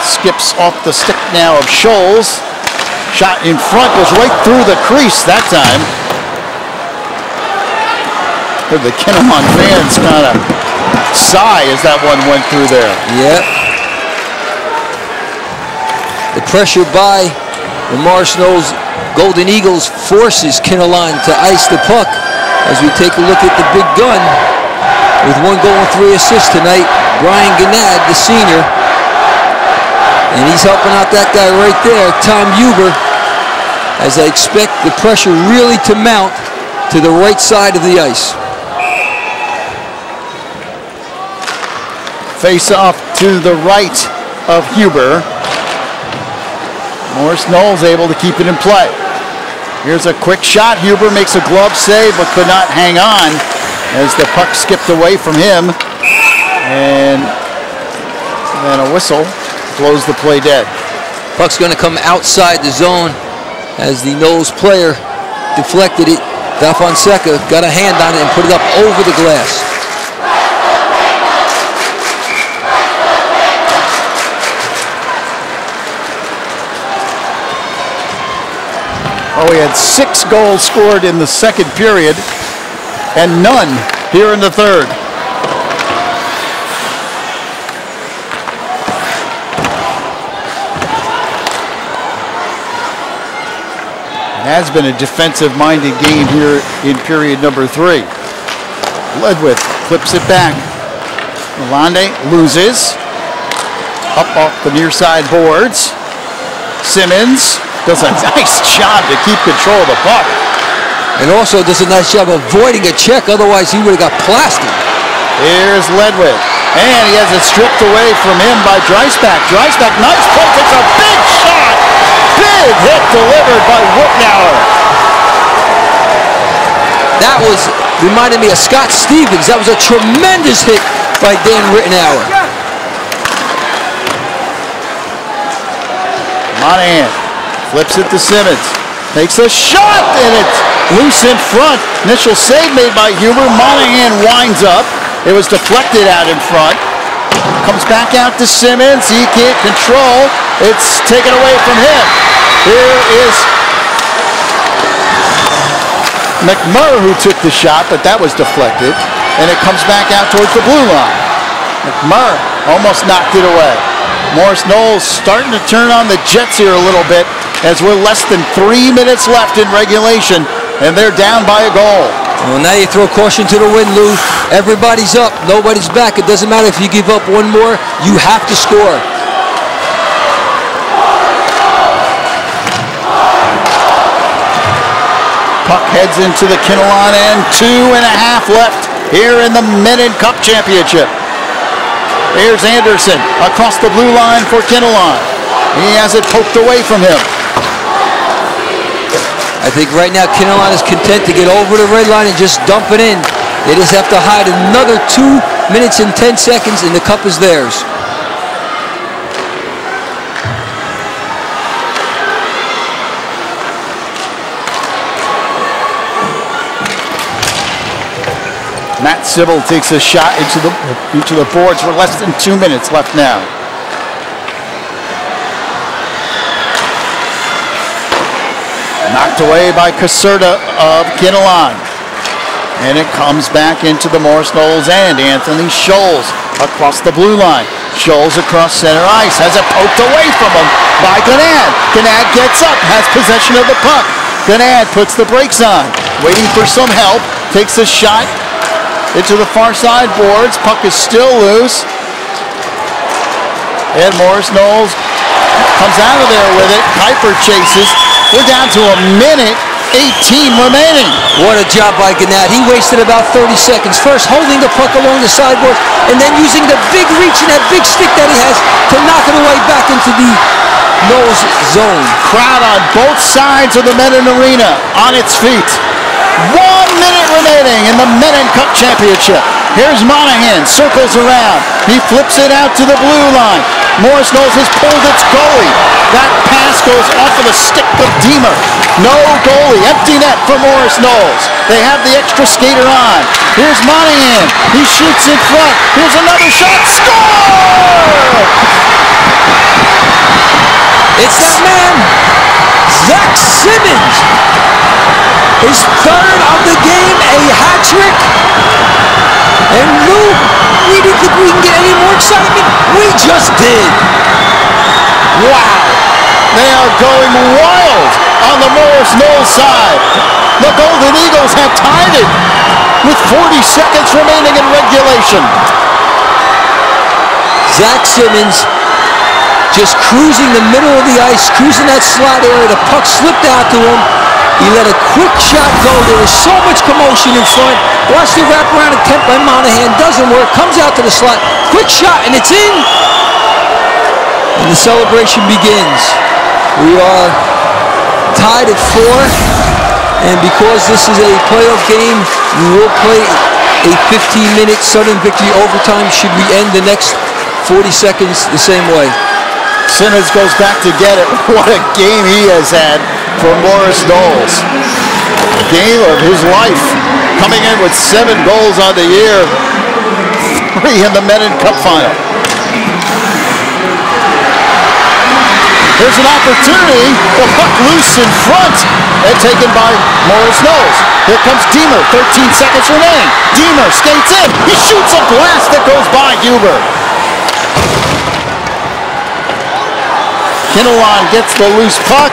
Skips off the stick now of Scholes. Shot in front goes right through the crease that time. Heard the Kinnelon fans kind of sigh as that one went through there. Yep. The pressure by the Morris Knolls Golden Eagles forces Kinnelon to ice the puck. As we take a look at the big gun with 1 goal and 3 assists tonight, Brian Gannad, the senior. And he's helping out that guy right there, Tom Huber, as I expect the pressure really to mount to the right side of the ice. Face off to the right of Huber. Morris Knolls able to keep it in play. Here's a quick shot. Huber makes a glove save but could not hang on as the puck skipped away from him. And then a whistle blows the play dead. Puck's going to come outside the zone as the Knolls player deflected it. Da Fonseca got a hand on it and put it up over the glass. Well, we had 6 goals scored in the second period and none here in the third. It has been a defensive-minded game here in period number 3. Ledwith flips it back. Lalonde loses. Up off the near side boards. Simmons does a nice job to keep control of the puck. And also does a nice job avoiding a check, otherwise he would have got plastered. Here's Ledwith. And he has it stripped away from him by Dreisbach. Dreisbach, nice play, takes a big shot. Big hit delivered by Wittenauer. That reminded me of Scott Stevens. That was a tremendous hit by Dan Rittenauer. Monahan flips it to Simmons. Makes a shot, and it's loose in front. Initial save made by Huber. Monahan winds up. It was deflected out in front. Comes back out to Simmons. He can't control. It's taken away from him. Here is McMurray who took the shot, but that was deflected. And it comes back out towards the blue line. McMurray almost knocked it away. Morris Knolls starting to turn on the Jets here a little bit as we're less than 3 minutes left in regulation, and they're down by a goal. Well, now you throw caution to the wind, Lou. Everybody's up. Nobody's back. It doesn't matter if you give up one more. You have to score. Puck heads into the Kinnelon end. 2.5 left here in the Mennen Cup Championship. Here's Anderson across the blue line for Kinnelon. He has it poked away from him. I think right now Kinnelon is content to get over the red line and just dump it in. They just have to hide another 2 minutes and 10 seconds and the cup is theirs. Matt Sybil takes a shot into the boards. We're less than 2 minutes left now. Knocked away by Caserta of Kinnelon. And it comes back into the Morris Knolls end. Anthony Scholes across the blue line. Scholes across center ice. Has it poked away from him by Gannad. Gannad gets up, has possession of the puck. Gannad puts the brakes on. Waiting for some help. Takes a shot into the far side boards. Puck is still loose. And Morris Knolls comes out of there with it. Kuiper chases. We're down to 1:18 remaining. What a job by Gannad. He wasted about 30 seconds. First holding the puck along the sideboard and then using the big reach and that big stick that he has to knock it away back into the Knolls zone. Crowd on both sides of the Mennen Arena on its feet. 1 minute remaining in the Mennen Cup Championship. Here's Monahan, circles around. He flips it out to the blue line. Morris Knolls has pulled its goalie. That pass goes off of the stick of Deemer. No goalie, empty net for Morris Knolls. They have the extra skater on. Here's Monahan, he shoots in front. Here's another shot, score! It's that man, Zach Simmons. His third of the game, a hat trick. And Lou, we didn't think we can get any more excitement. We just did. Wow. They are going wild on the Morris Knolls side. The Golden Eagles have tied it with 40 seconds remaining in regulation. Zach Simmons just cruising the middle of the ice, cruising that slot area. The puck slipped out to him. He let a quick shot go. There was so much commotion in front. Watch the wraparound attempt by Monahan. Doesn't work. Comes out to the slot. Quick shot, and it's in. And the celebration begins. We are tied at 4. And because this is a playoff game, we will play a 15-minute sudden victory overtime should we end the next 40 seconds the same way. Simmons goes back to get it. What a game he has had for Morris Knolls. Game of his life. Coming in with 7 goals on the year. 3 in the Mennen Cup final. Here's an opportunity. The puck loose in front and taken by Morris Knolls. Here comes Deemer. 13 seconds remaining. Deemer skates in. He shoots a blast that goes by Huber. Kinnelon gets the loose puck,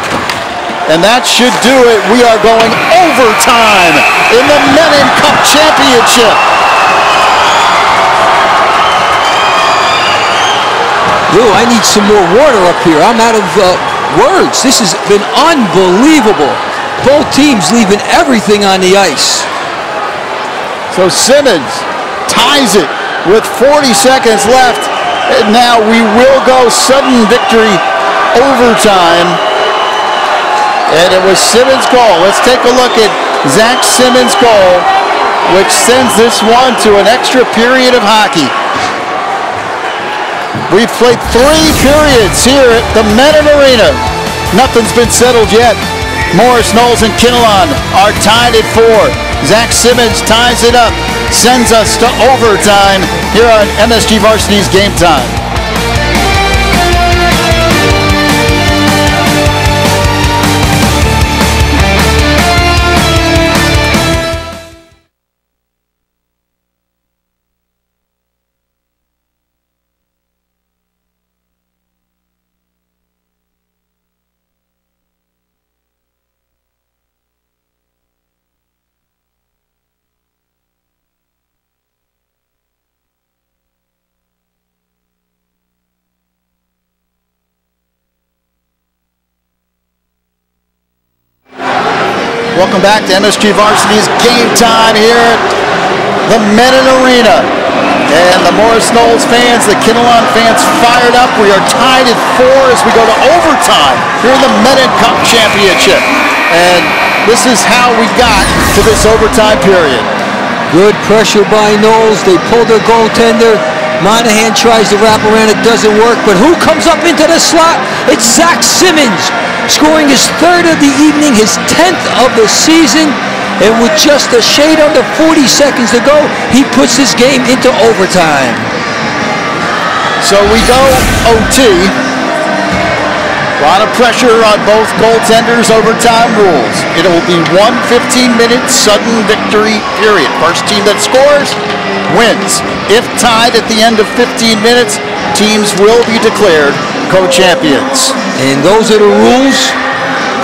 and that should do it. We are going overtime in the Mennen Cup Championship. Lou, I need some more water up here. I'm out of words. This has been unbelievable. Both teams leaving everything on the ice. So Simmons ties it with 40 seconds left. And now we will go sudden victory overtime. And it was Simmons' goal. Let's take a look at Zach Simmons' goal, which sends this one to an extra period of hockey. We've played 3 periods here at the Mennen Arena. Nothing's been settled yet. Morris Knolls and Kinnelon are tied at 4. Zach Simmons ties it up, sends us to overtime here on MSG Varsity's Game Time. Welcome back to MSG Varsity's Game Time here at the Mennen Arena. And the Morris Knolls fans, the Kinnelon fans fired up. We are tied at 4 as we go to overtime here in the Mennen Cup Championship. And this is how we got to this overtime period. Good pressure by Knolls. They pull their goaltender. Monahan tries to wrap around, it doesn't work, but who comes up into the slot? It's Zach Simmons, scoring his 3rd of the evening, his 10th of the season, and with just a shade under 40 seconds to go, he puts this game into overtime. So we go OT. A lot of pressure on both goaltenders, overtime rules. It will be 1 15-minute sudden victory period. First team that scores wins. If tied at the end of 15 minutes, teams will be declared co-champions. And those are the rules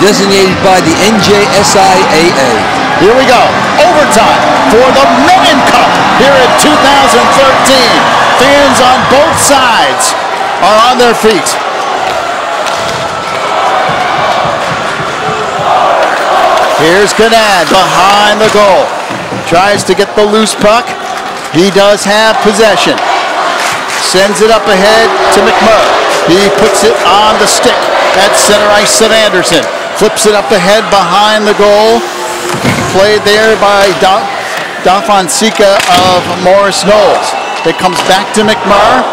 designated by the NJSIAA. Here we go. Overtime for the Mennen Cup here in 2013. Fans on both sides are on their feet. Here's Ganad behind the goal. Tries to get the loose puck. He does have possession. Sends it up ahead to McMurray. He puts it on the stick at center ice of Anderson. Flips it up ahead behind the goal. Played there by Dafonseca of Morris Knolls. It comes back to McMurray.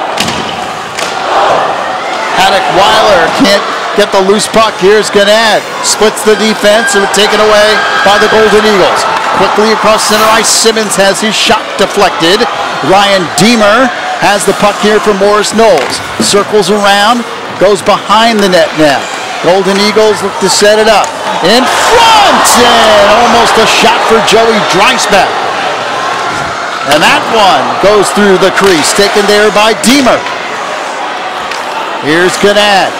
Haddock Weiler can't get the loose puck. Here's Ganad. Splits the defense and taken away by the Golden Eagles. Quickly across center ice, Simmons has his shot deflected. Ryan Deemer has the puck here for Morris Knolls. Circles around, goes behind the net now. Golden Eagles look to set it up. In front, and almost a shot for Joey Dreisbach. And that one goes through the crease, taken there by Deemer. Here's Ganad.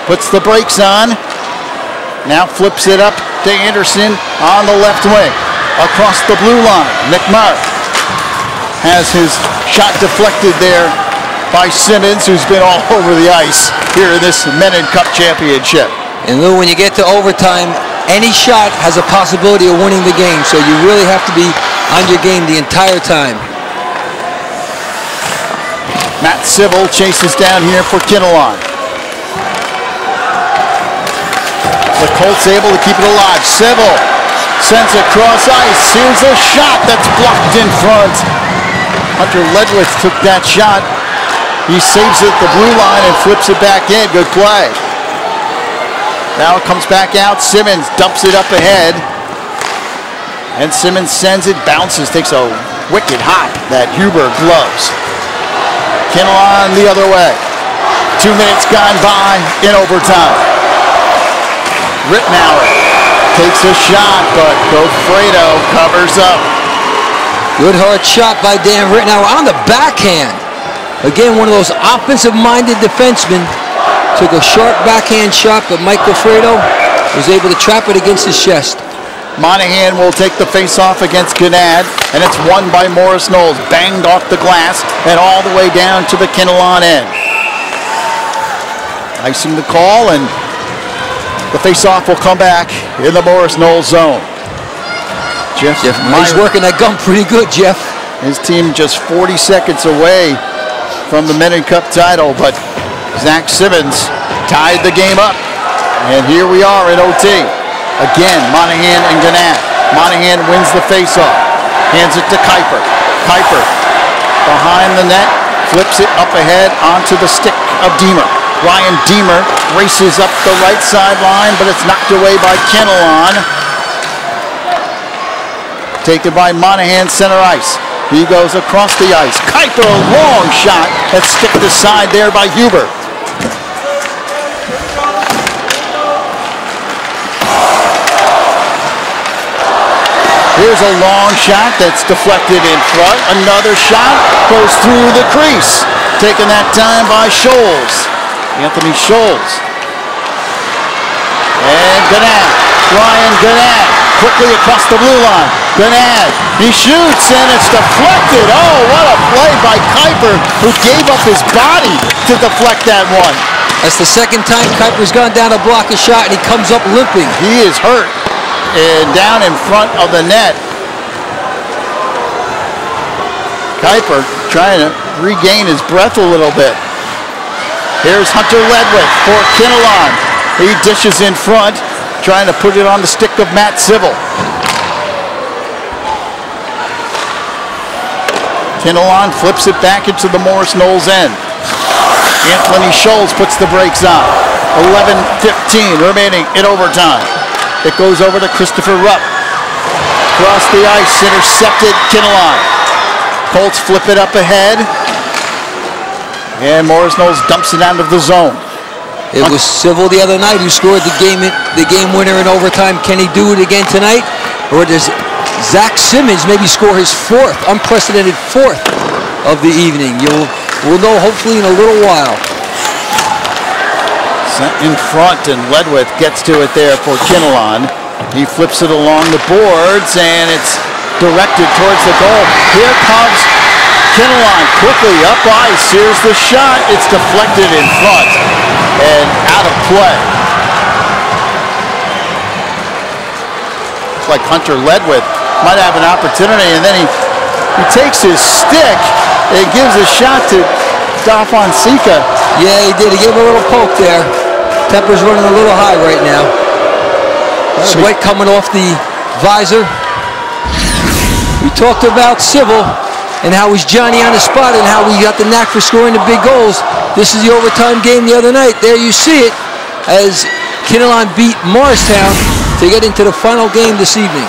Puts the brakes on. Now flips it up to Anderson on the left wing. Across the blue line, McMurray has his shot deflected there by Simmons, who's been all over the ice here in this Mennen Cup Championship. And Lou, when you get to overtime, any shot has a possibility of winning the game, so you really have to be on your game the entire time. Matt Sybil chases down here for Kinnelon. The Colts able to keep it alive. Sybil sends it across ice. Here's a shot that's blocked in front. Hunter Ledwith took that shot. He saves it at the blue line and flips it back in. Good play. Now it comes back out. Simmons dumps it up ahead. And Simmons sends it, bounces, takes a wicked hop that Huber gloves. Kinnelon the other way. 2 minutes gone by in overtime. Rittenauer takes a shot, but Gofredo covers up. Good hard shot by Dan Rittenauer on the backhand. Again, one of those offensive-minded defensemen. Took a sharp backhand shot, but Mike Gofredo was able to trap it against his chest. Monahan will take the face-off against Ganad, and it's won by Morris Knolls. Banged off the glass and all the way down to the Kinnelon end. Icing the call, and the face-off will come back in the Morris Knolls zone. Jeff He's working that gun pretty good, Jeff. His team just 40 seconds away from the Mennen Cup title, but Zach Simmons tied the game up. And here we are in OT. Again, Monahan and Ganad. Monahan wins the face-off. Hands it to Kuiper. Kuiper behind the net. Flips it up ahead onto the stick of Deemer. Ryan Deemer races up the right sideline, but it's knocked away by Kinnelon. Taken by Monahan, center ice. He goes across the ice. Kuiper, a long shot that's sticked aside there by Huber. Here's a long shot that's deflected in front. Another shot goes through the crease. Taken that time by Scholes. Anthony Scholes. And Ganad. Ryan Ganad. Quickly across the blue line. Ganad. He shoots and it's deflected. Oh, what a play by Kuiper, who gave up his body to deflect that one. That's the second time Kuiper's gone down to block a shot and he comes up limping. He is hurt. and down in front of the net. Kuiper trying to regain his breath a little bit. Here's Hunter Ledwith for Kinnelon. He dishes in front, trying to put it on the stick of Matt Civil. Kinnelon flips it back into the Morris Knolls end. Anthony Scholes puts the brakes on. 11:15 remaining in overtime. It goes over to Christopher Rupp. Across the ice, intercepted Kinnelon. Colts flip it up ahead. And Morris Knolls dumps it out of the zone. It was Civil the other night who scored the game winner in overtime. Can he do it again tonight? Or does Zach Simmons maybe score his unprecedented fourth of the evening? We'll know hopefully in a little while. Sent in front, and Ledwith gets to it there for Kinnelon. He flips it along the boards, and it's directed towards the goal. Here comes Kinnelon quickly up ice. Here's the shot. It's deflected in front and out of play. Looks like Hunter Ledwith might have an opportunity, and then he takes his stick and gives a shot to Dafon Sika. Yeah, he did. He gave him a little poke there. Temper's running a little high right now. Sweat coming off the visor. We talked about Civil and how he's Johnny on the spot and how he got the knack for scoring the big goals. This is the overtime game the other night. There you see it as Kinnelon beat Morristown to get into the final game this evening.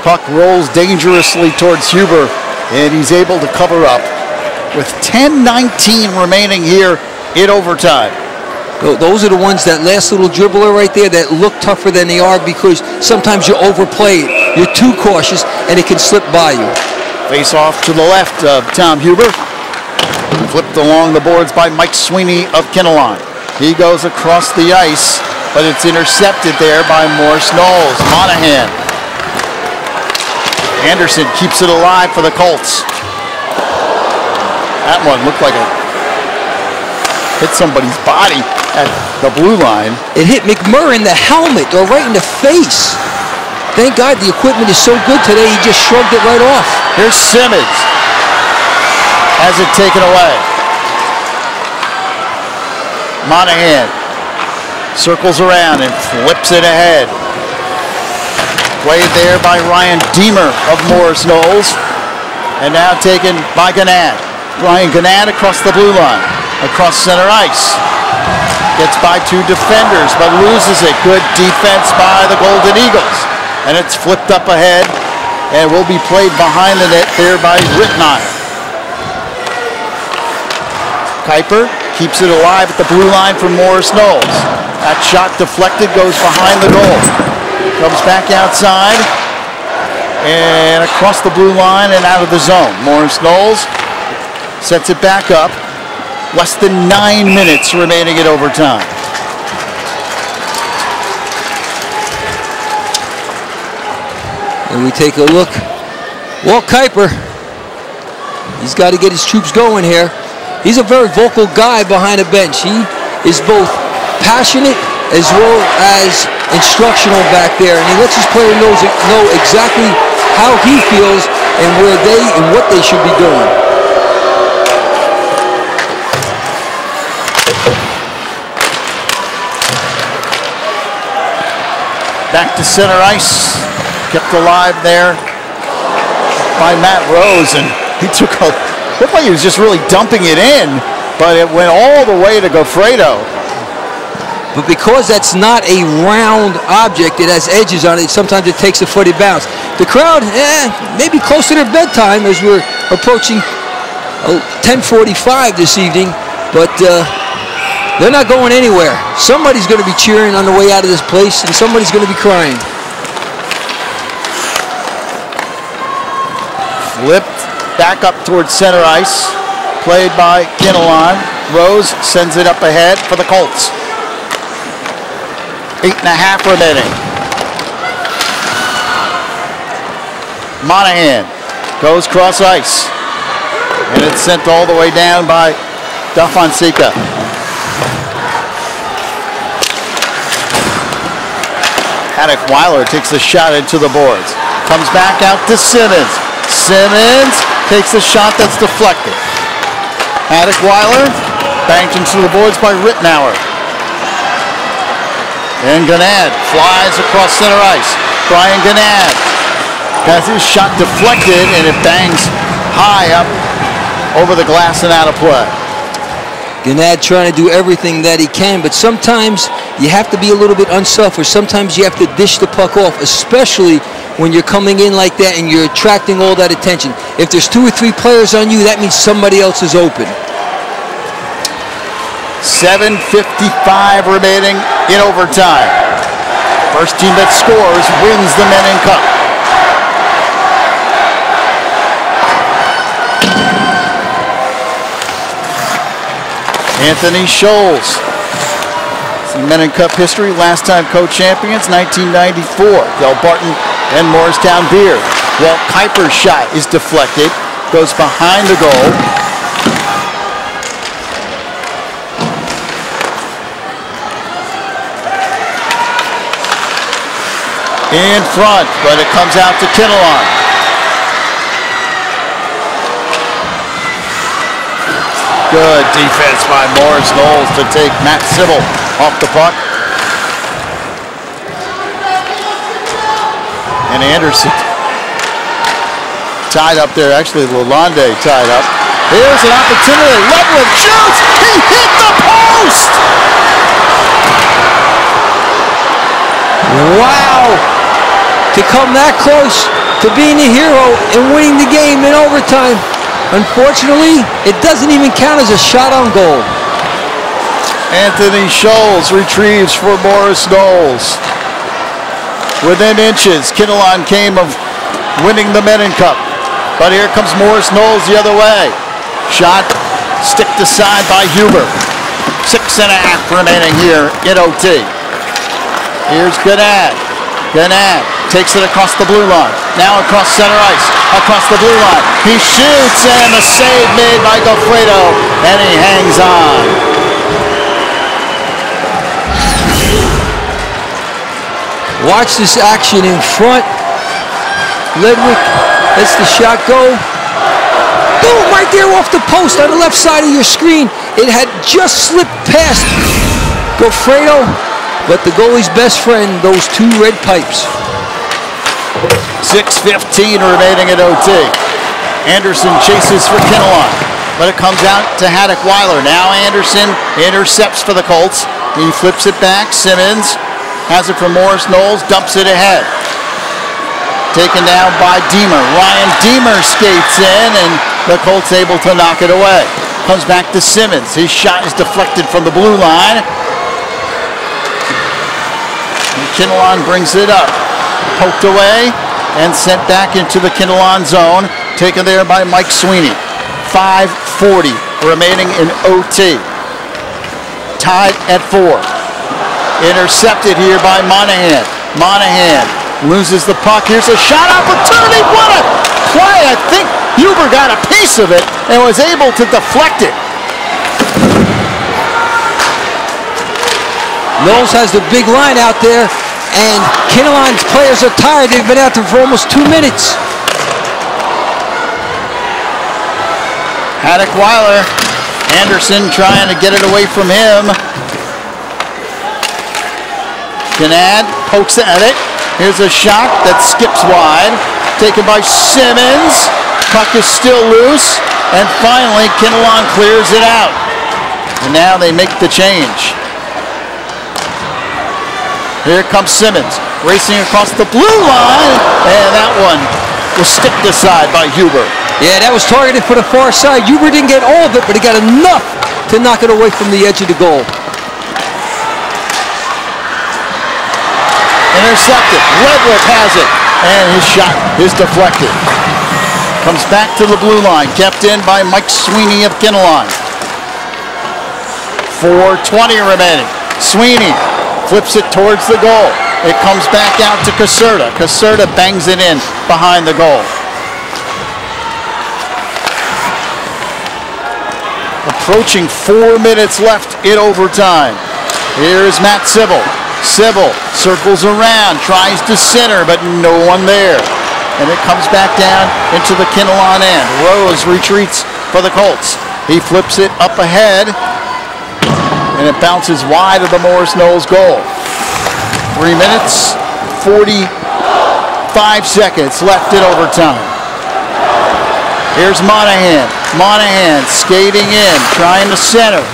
Puck rolls dangerously towards Huber, and he's able to cover up with 10:19 remaining here in overtime. Those are the ones, that last little dribbler right there, that look tougher than they are because sometimes you overplay it. You're too cautious, and it can slip by you. Face off to the left of Tom Huber. Flipped along the boards by Mike Sweeney of Kinnelon. He goes across the ice, but it's intercepted there by Morris Knolls. Monahan. Anderson keeps it alive for the Colts. That one looked like it hit somebody's body at the blue line. It hit McMurray in the helmet or right in the face. Thank God the equipment is so good today, he just shrugged it right off. Here's Simmons. Has it taken away. Monahan circles around and flips it ahead. Played there by Ryan Deemer of Morris Knolls. And now taken by Gannad. Ryan Gannad across the blue line. Across center ice. Gets by two defenders, but loses it. Good defense by the Golden Eagles. And it's flipped up ahead and will be played behind the net there by Rittenheim. Kuiper keeps it alive at the blue line for Morris Knolls. That shot deflected, goes behind the goal. Comes back outside and across the blue line and out of the zone. Morris Knolls sets it back up. Less than 9 minutes remaining in overtime. And we take a look. Walt Kuiper, he's got to get his troops going here. He's a very vocal guy behind the bench. He is both passionate as well as instructional back there, and he lets his player know exactly how he feels and where they and what they should be doing. Back to center ice, kept alive there by Matt Rose, and he looked like he was just really dumping it in, but it went all the way to Goffredo. But because that's not a round object, it has edges on it, sometimes it takes a footy bounce. The crowd, maybe close to their bedtime as we're approaching 10:45 this evening, but they're not going anywhere. Somebody's going to be cheering on the way out of this place, and somebody's going to be crying. Flipped back up towards center ice. Played by Kinnelon. Rose sends it up ahead for the Colts. 8.5 remaining. Monahan goes cross ice. And it's sent all the way down by Dafon Sika. Weiler takes a shot into the boards. Comes back out to Simmons. Simmons takes a shot that's deflected. Weiler banged into the boards by Rittenauer. And Gannad flies across center ice. Brian Gannad has his shot deflected, and it bangs high up over the glass and out of play. Gannad trying to do everything that he can, but sometimes you have to be a little bit unselfish. Sometimes you have to dish the puck off, especially when you're coming in like that and you're attracting all that attention. If there's 2 or 3 players on you, that means somebody else is open. 7:55 remaining in overtime. First team that scores wins the Mennen Cup. Anthony Scholes. In Mennen Cup history, last time co-champions, 1994. Del Barton and Morristown Beer. Walt Kuiper's shot is deflected, goes behind the goal. In front, but it comes out to Kinnelon. Good defense by Morris Knolls to take Matt Sybil off the puck. And Anderson tied up there. Actually, Lalonde tied up. Here's an opportunity. Loveland shoots. He hit the post. Wow. To come that close to being a hero and winning the game in overtime. Unfortunately, it doesn't even count as a shot on goal. Anthony Scholes retrieves for Morris Knolls. Within inches, Kinnelon came of winning the Mennen Cup. But here comes Morris Knolls the other way. Shot sticked aside by Huber. 6.5 remaining here in OT. Here's Gannad. Gannad takes it across the blue line. Now across center ice. Across the blue line. He shoots, and the save made by Goffredo, and he hangs on. Watch this action in front. Ledwick lets the shot go. Boom, right there off the post on the left side of your screen. It had just slipped past Goffredo, but the goalie's best friend, those 2 red pipes. 6:15 remaining at OT. Anderson chases for Kinnelon, but it comes out to Weiler. Now Anderson intercepts for the Colts. He flips it back. Simmons has it for Morris Knolls, dumps it ahead. Taken down by Deemer. Ryan Deemer skates in, and the Colts able to knock it away. Comes back to Simmons. His shot is deflected from the blue line. And Kinnelon brings it up. Poked away and sent back into the Kinnelon zone. Taken there by Mike Sweeney. 5:40 remaining in OT. Tied at 4. Intercepted here by Monahan. Monahan loses the puck. Here's a shot opportunity. What a play. I think Huber got a piece of it and was able to deflect it. Knolls has the big line out there, and Kinnelon's players are tired. They've been out there for almost 2 minutes. Weiler. Anderson trying to get it away from him. Gannad pokes at it. Here's a shot that skips wide. Taken by Simmons. Puck is still loose. And finally, Kinnelon clears it out. And now they make the change. Here comes Simmons, racing across the blue line, and that one was sticked aside by Huber. Yeah, that was targeted for the far side. Huber didn't get all of it, but he got enough to knock it away from the edge of the goal. Intercepted. Ledwick has it, and his shot is deflected. Comes back to the blue line, kept in by Mike Sweeney of Kinnelon. 4:20 remaining. Sweeney flips it towards the goal. It comes back out to Caserta. Caserta bangs it in behind the goal. Approaching 4 minutes left in overtime. Here's Matt Sybil. Sybil circles around, tries to center, but no one there. And it comes back down into the Kinnelon end. Rose retreats for the Colts. He flips it up ahead, and it bounces wide of the Morris Knolls goal. 3 minutes, 45 seconds left in overtime. Here's Monahan. Monahan skating in, trying to center.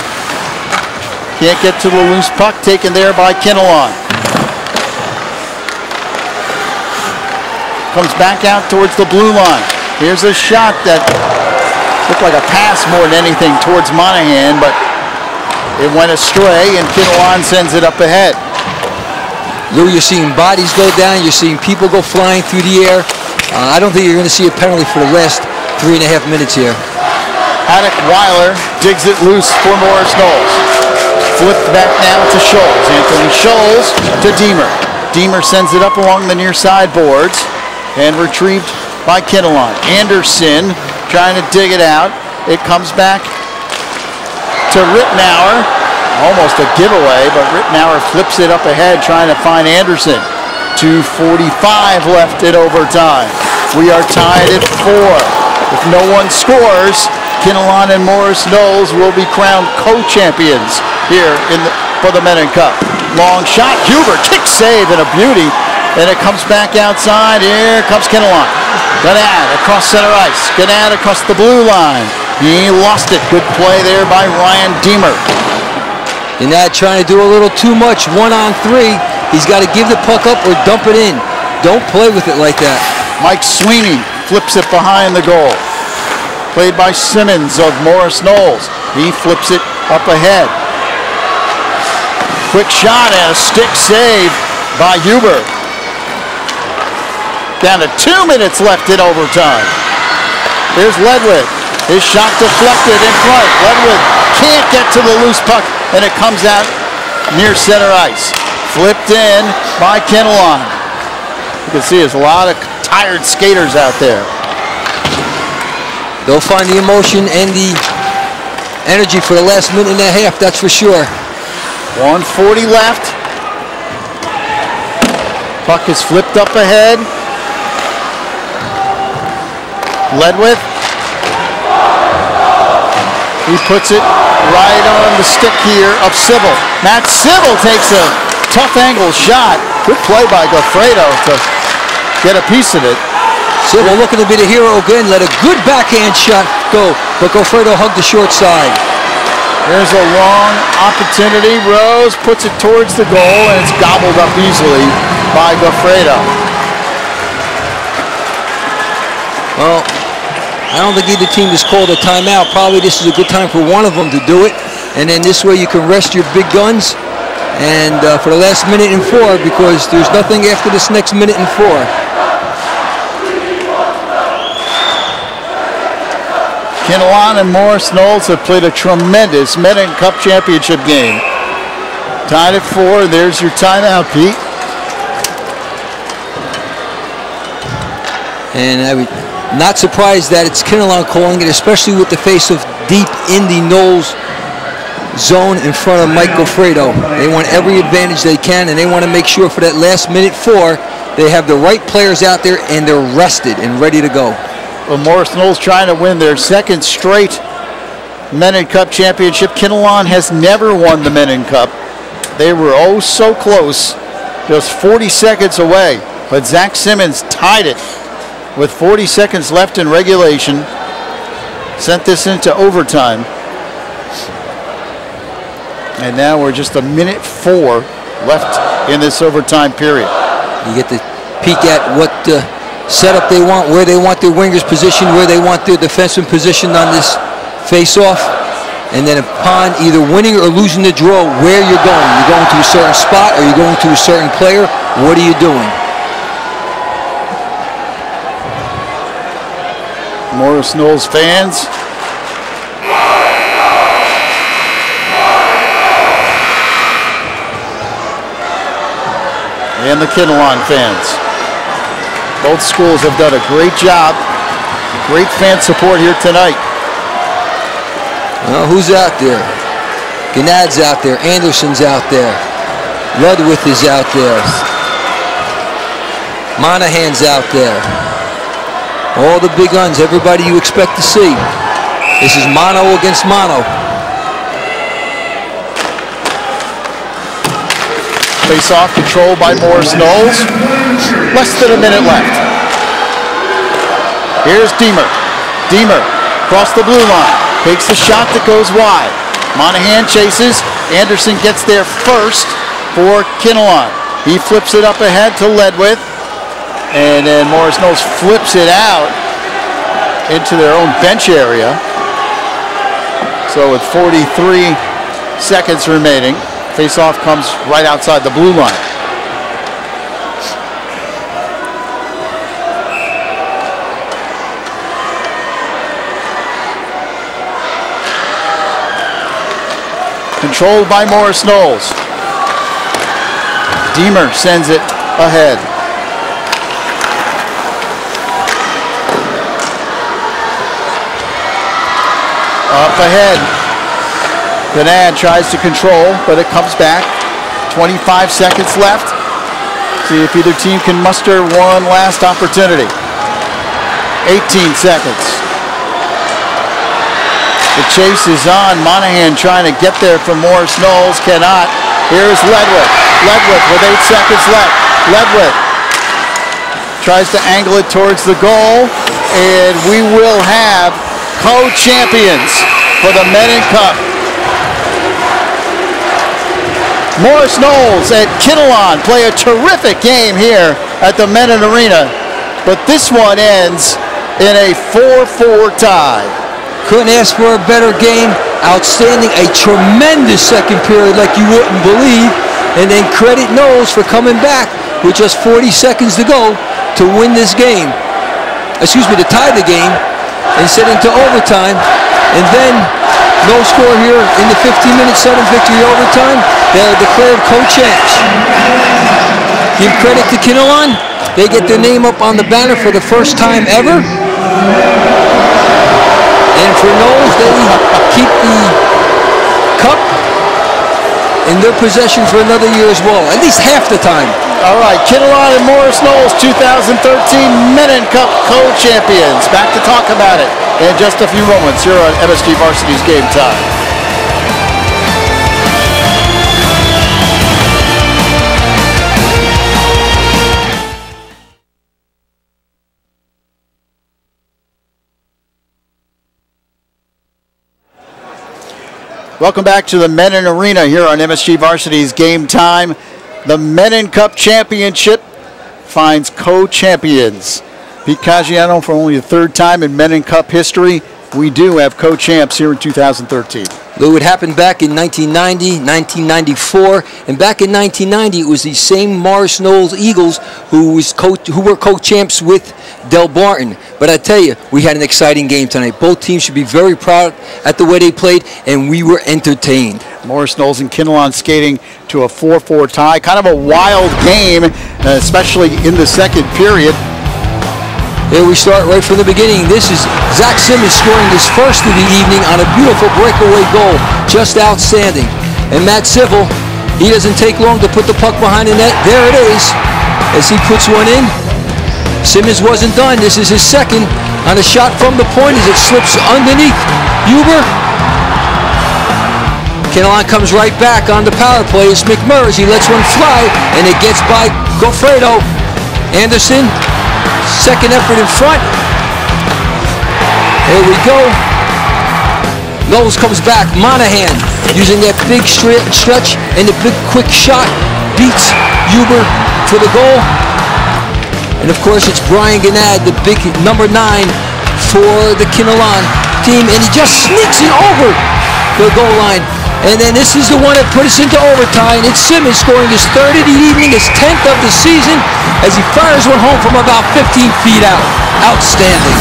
Can't get to the loose puck, taken there by Kinnelon. Comes back out towards the blue line. Here's a shot that looked like a pass more than anything towards Monahan, but it went astray, and Kinnelon sends it up ahead. Lou, you're seeing bodies go down. You're seeing people go flying through the air. I don't think you're going to see a penalty for the last 3.5 minutes here. Haddock Weiler digs it loose for Morris Knolls. Flipped back now to Scholes. Anthony Scholes to Deemer. Deemer sends it up along the near side boards and retrieved by Kinnelon. Anderson trying to dig it out. It comes back to Rittenauer. Almost a giveaway, but Rittenauer flips it up ahead trying to find Anderson. 2:45 left in overtime. We are tied at 4. If no one scores, Kinnelon and Morris Knolls will be crowned co-champions here for the Mennen Cup. Long shot, Huber, kick save and a beauty, and it comes back outside. Here comes Kinnelon. Gannad across center ice. Gannad across the blue line. He lost it. Good play there by Ryan Deemer. Gannad trying to do a little too much, 1-on-3. He's got to give the puck up or dump it in. Don't play with it like that. Mike Sweeney flips it behind the goal. Played by Simmons of Morris Knolls. He flips it up ahead. Quick shot and a stick save by Huber. Down to 2 minutes left in overtime. Here's Ledwith. His shot deflected in front. Ledwith can't get to the loose puck, and it comes out near center ice. Flipped in by Kinnelon. You can see there's a lot of tired skaters out there. They'll find the emotion and the energy for the last minute and a half, that's for sure. 1:40 left. Puck is flipped up ahead. Ledwith. He puts it right on the stick here of Sybil. Matt Sybil takes a tough angle shot. Good play by Goffredo to get a piece of it. Sybil looking to be the hero again. Let a good backhand shot go, but Goffredo hugged the short side. There's a long opportunity. Rose puts it towards the goal, and it's gobbled up easily by Goffredo. Well, I don't think either team has called a timeout. Probably this is a good time for one of them to do it, and then this way you can rest your big guns and for the last minute and 4, because there's nothing after this next minute and 4. Kinnelon and Morris Knolls have played a tremendous Mennen Cup championship game. Tied at 4. There's your timeout, Pete. And I'm not surprised that it's Kinnelon calling it, especially with the face of deep in the Knolls zone in front of Mike Goffredo. They want every advantage they can, and they want to make sure for that last minute 4 they have the right players out there and they're rested and ready to go. Well, Morris Knolls trying to win their second straight Mennen Cup championship. Kinnelon has never won the Mennen Cup. They were oh so close, just 40 seconds away. But Zach Simmons tied it with 40 seconds left in regulation. Sent this into overtime. And now we're just a minute 4 left in this overtime period. You get to peek at what setup they want, where they want their wingers positioned, where they want their defenseman positioned on this face-off, and then upon either winning or losing the draw, where you're going. You're going to a certain spot, or you're going to a certain player. What are you doing? Morris Knolls fans. And the Kinnelon fans. Both schools have done a great job. Great fan support here tonight. Well, who's out there? Gannad's out there. Anderson's out there. Ludwig is out there. Monahan's out there. All the big guns, everybody you expect to see. This is mono against mono. Face-off controlled by Morris Knolls. Less than a minute left. Here's Deemer. Deemer across the blue line. Takes the shot that goes wide. Monahan chases. Anderson gets there first for Kinnelon. He flips it up ahead to Ledwith. And then Morris Knolls flips it out into their own bench area. So with 43 seconds remaining, face-off comes right outside the blue line. Controlled by Morris Knolls. Deemer sends it ahead. Up ahead. Mennen tries to control, but it comes back. 25 seconds left. See if either team can muster one last opportunity. 18 seconds. The chase is on. Monahan trying to get there from Morris Knolls. Cannot. Here's Ledwith. Ledwith with 8 seconds left. Ledwith tries to angle it towards the goal. And we will have co-champions for the Mennen Cup. Morris Knolls and Kinnelon play a terrific game here at the Mennen Arena, but this one ends in a 4-4 tie. Couldn't ask for a better game. Outstanding, a tremendous second period like you wouldn't believe, and then credit Knolls for coming back with just 40 seconds to go to win this game. Excuse me, to tie the game and set into overtime, and then no score here in the 15-minute sudden victory overtime. They are declared co-champs. Give credit to Kinnelon. They get their name up on the banner for the first time ever. And for Knolls, they keep the cup in their possession for another year as well, at least half the time. All right, Kinnelon and Morris Knolls, 2013 Mennen Cup co-champions. Back to talk about it in just a few moments here on MSG Varsity's Game Time. Welcome back to the Mennen Arena here on MSG Varsity's Game Time. The Mennen Cup Championship finds co-champions. Pete Caggiano for only the third time in Mennen Cup history. We do have co-champs here in 2013. Lou, it happened back in 1990, 1994, and back in 1990 it was the same Morris Knolls Eagles who were co-champs with Del Barton. But I tell you, we had an exciting game tonight. Both teams should be very proud at the way they played, and we were entertained. Morris Knolls and Kinnelon skating to a 4-4 tie. Kind of a wild game, especially in the second period. Here we start right from the beginning. This is Zach Simmons scoring his first of the evening on a beautiful breakaway goal. Just outstanding. And Matt Civil, he doesn't take long to put the puck behind the net. There it is, as he puts one in. Simmons wasn't done. This is his second on a shot from the point as it slips underneath Huber. Kinnelon comes right back on the power play. It's McMurray. He lets one fly, and it gets by Goffredo. Anderson, second effort in front. Here we go. Knolls comes back. Monahan using that big stretch and the big quick shot beats Huber for the goal. And of course it's Brian Gannad, the big number 9 for the Kinnelon team, and he just sneaks it over the goal line. And then this is the one that put us into overtime. It's Simmons scoring his third of the evening, his 10th of the season, as he fires one home from about 15 feet out. Outstanding.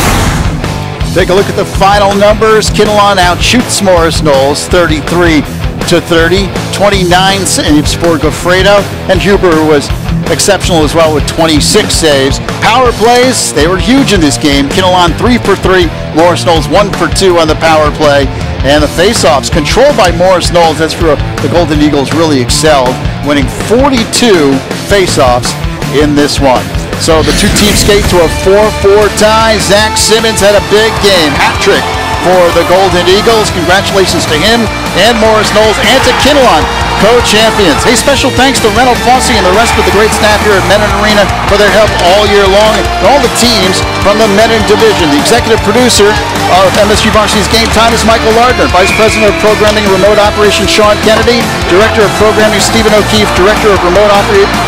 Take a look at the final numbers. Kinnelon outshoots Morris Knolls 33-30. 29 saves for Goffredo, and Huber was exceptional as well with 26 saves. Power plays, they were huge in this game. Kinnelon 3 for 3, Morris Knolls 1 for 2 on the power play. And the face-offs controlled by Morris Knolls. That's where the Golden Eagles really excelled, winning 42 face-offs in this one. So the two teams skate to a 4-4 tie. Zach Simmons had a big game. Hat trick for the Golden Eagles. Congratulations to him and Morris Knolls and to Kinnelon, co-champions. Hey, special thanks to Reynold Fossey and the rest of the great staff here at Mennen Arena for their help all year long, and all the teams from the Mennen division. The executive producer of MSG Varsity's Game Time is Michael Lardner. Vice President of Programming and Remote Operations, Sean Kennedy. Director of Programming, Stephen O'Keefe. Director of Remote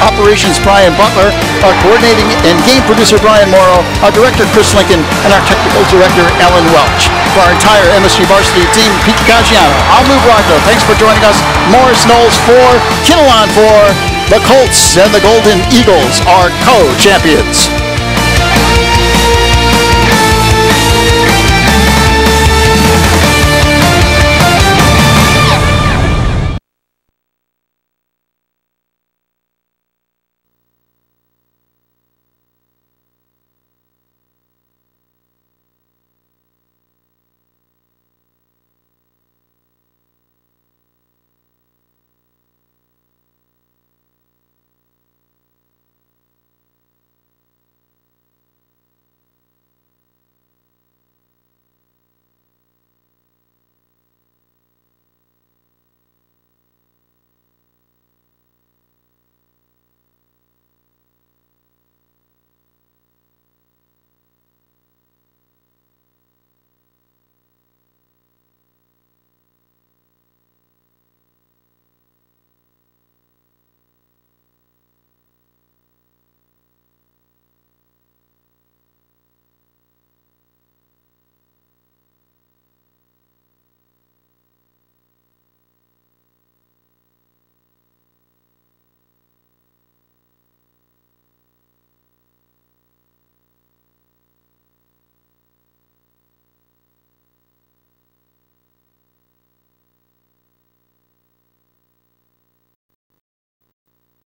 Operations, Brian Butler. Our coordinating and game producer, Brian Morrow. Our director, Chris Lincoln. And our technical director, Ellen Welch. For our entire MSG Varsity team, Pete Caggiano, I'm Lou Bracco. Thanks for joining us. Morris Knolls for Kinnelon for the Colts, and the Golden Eagles are co-champions.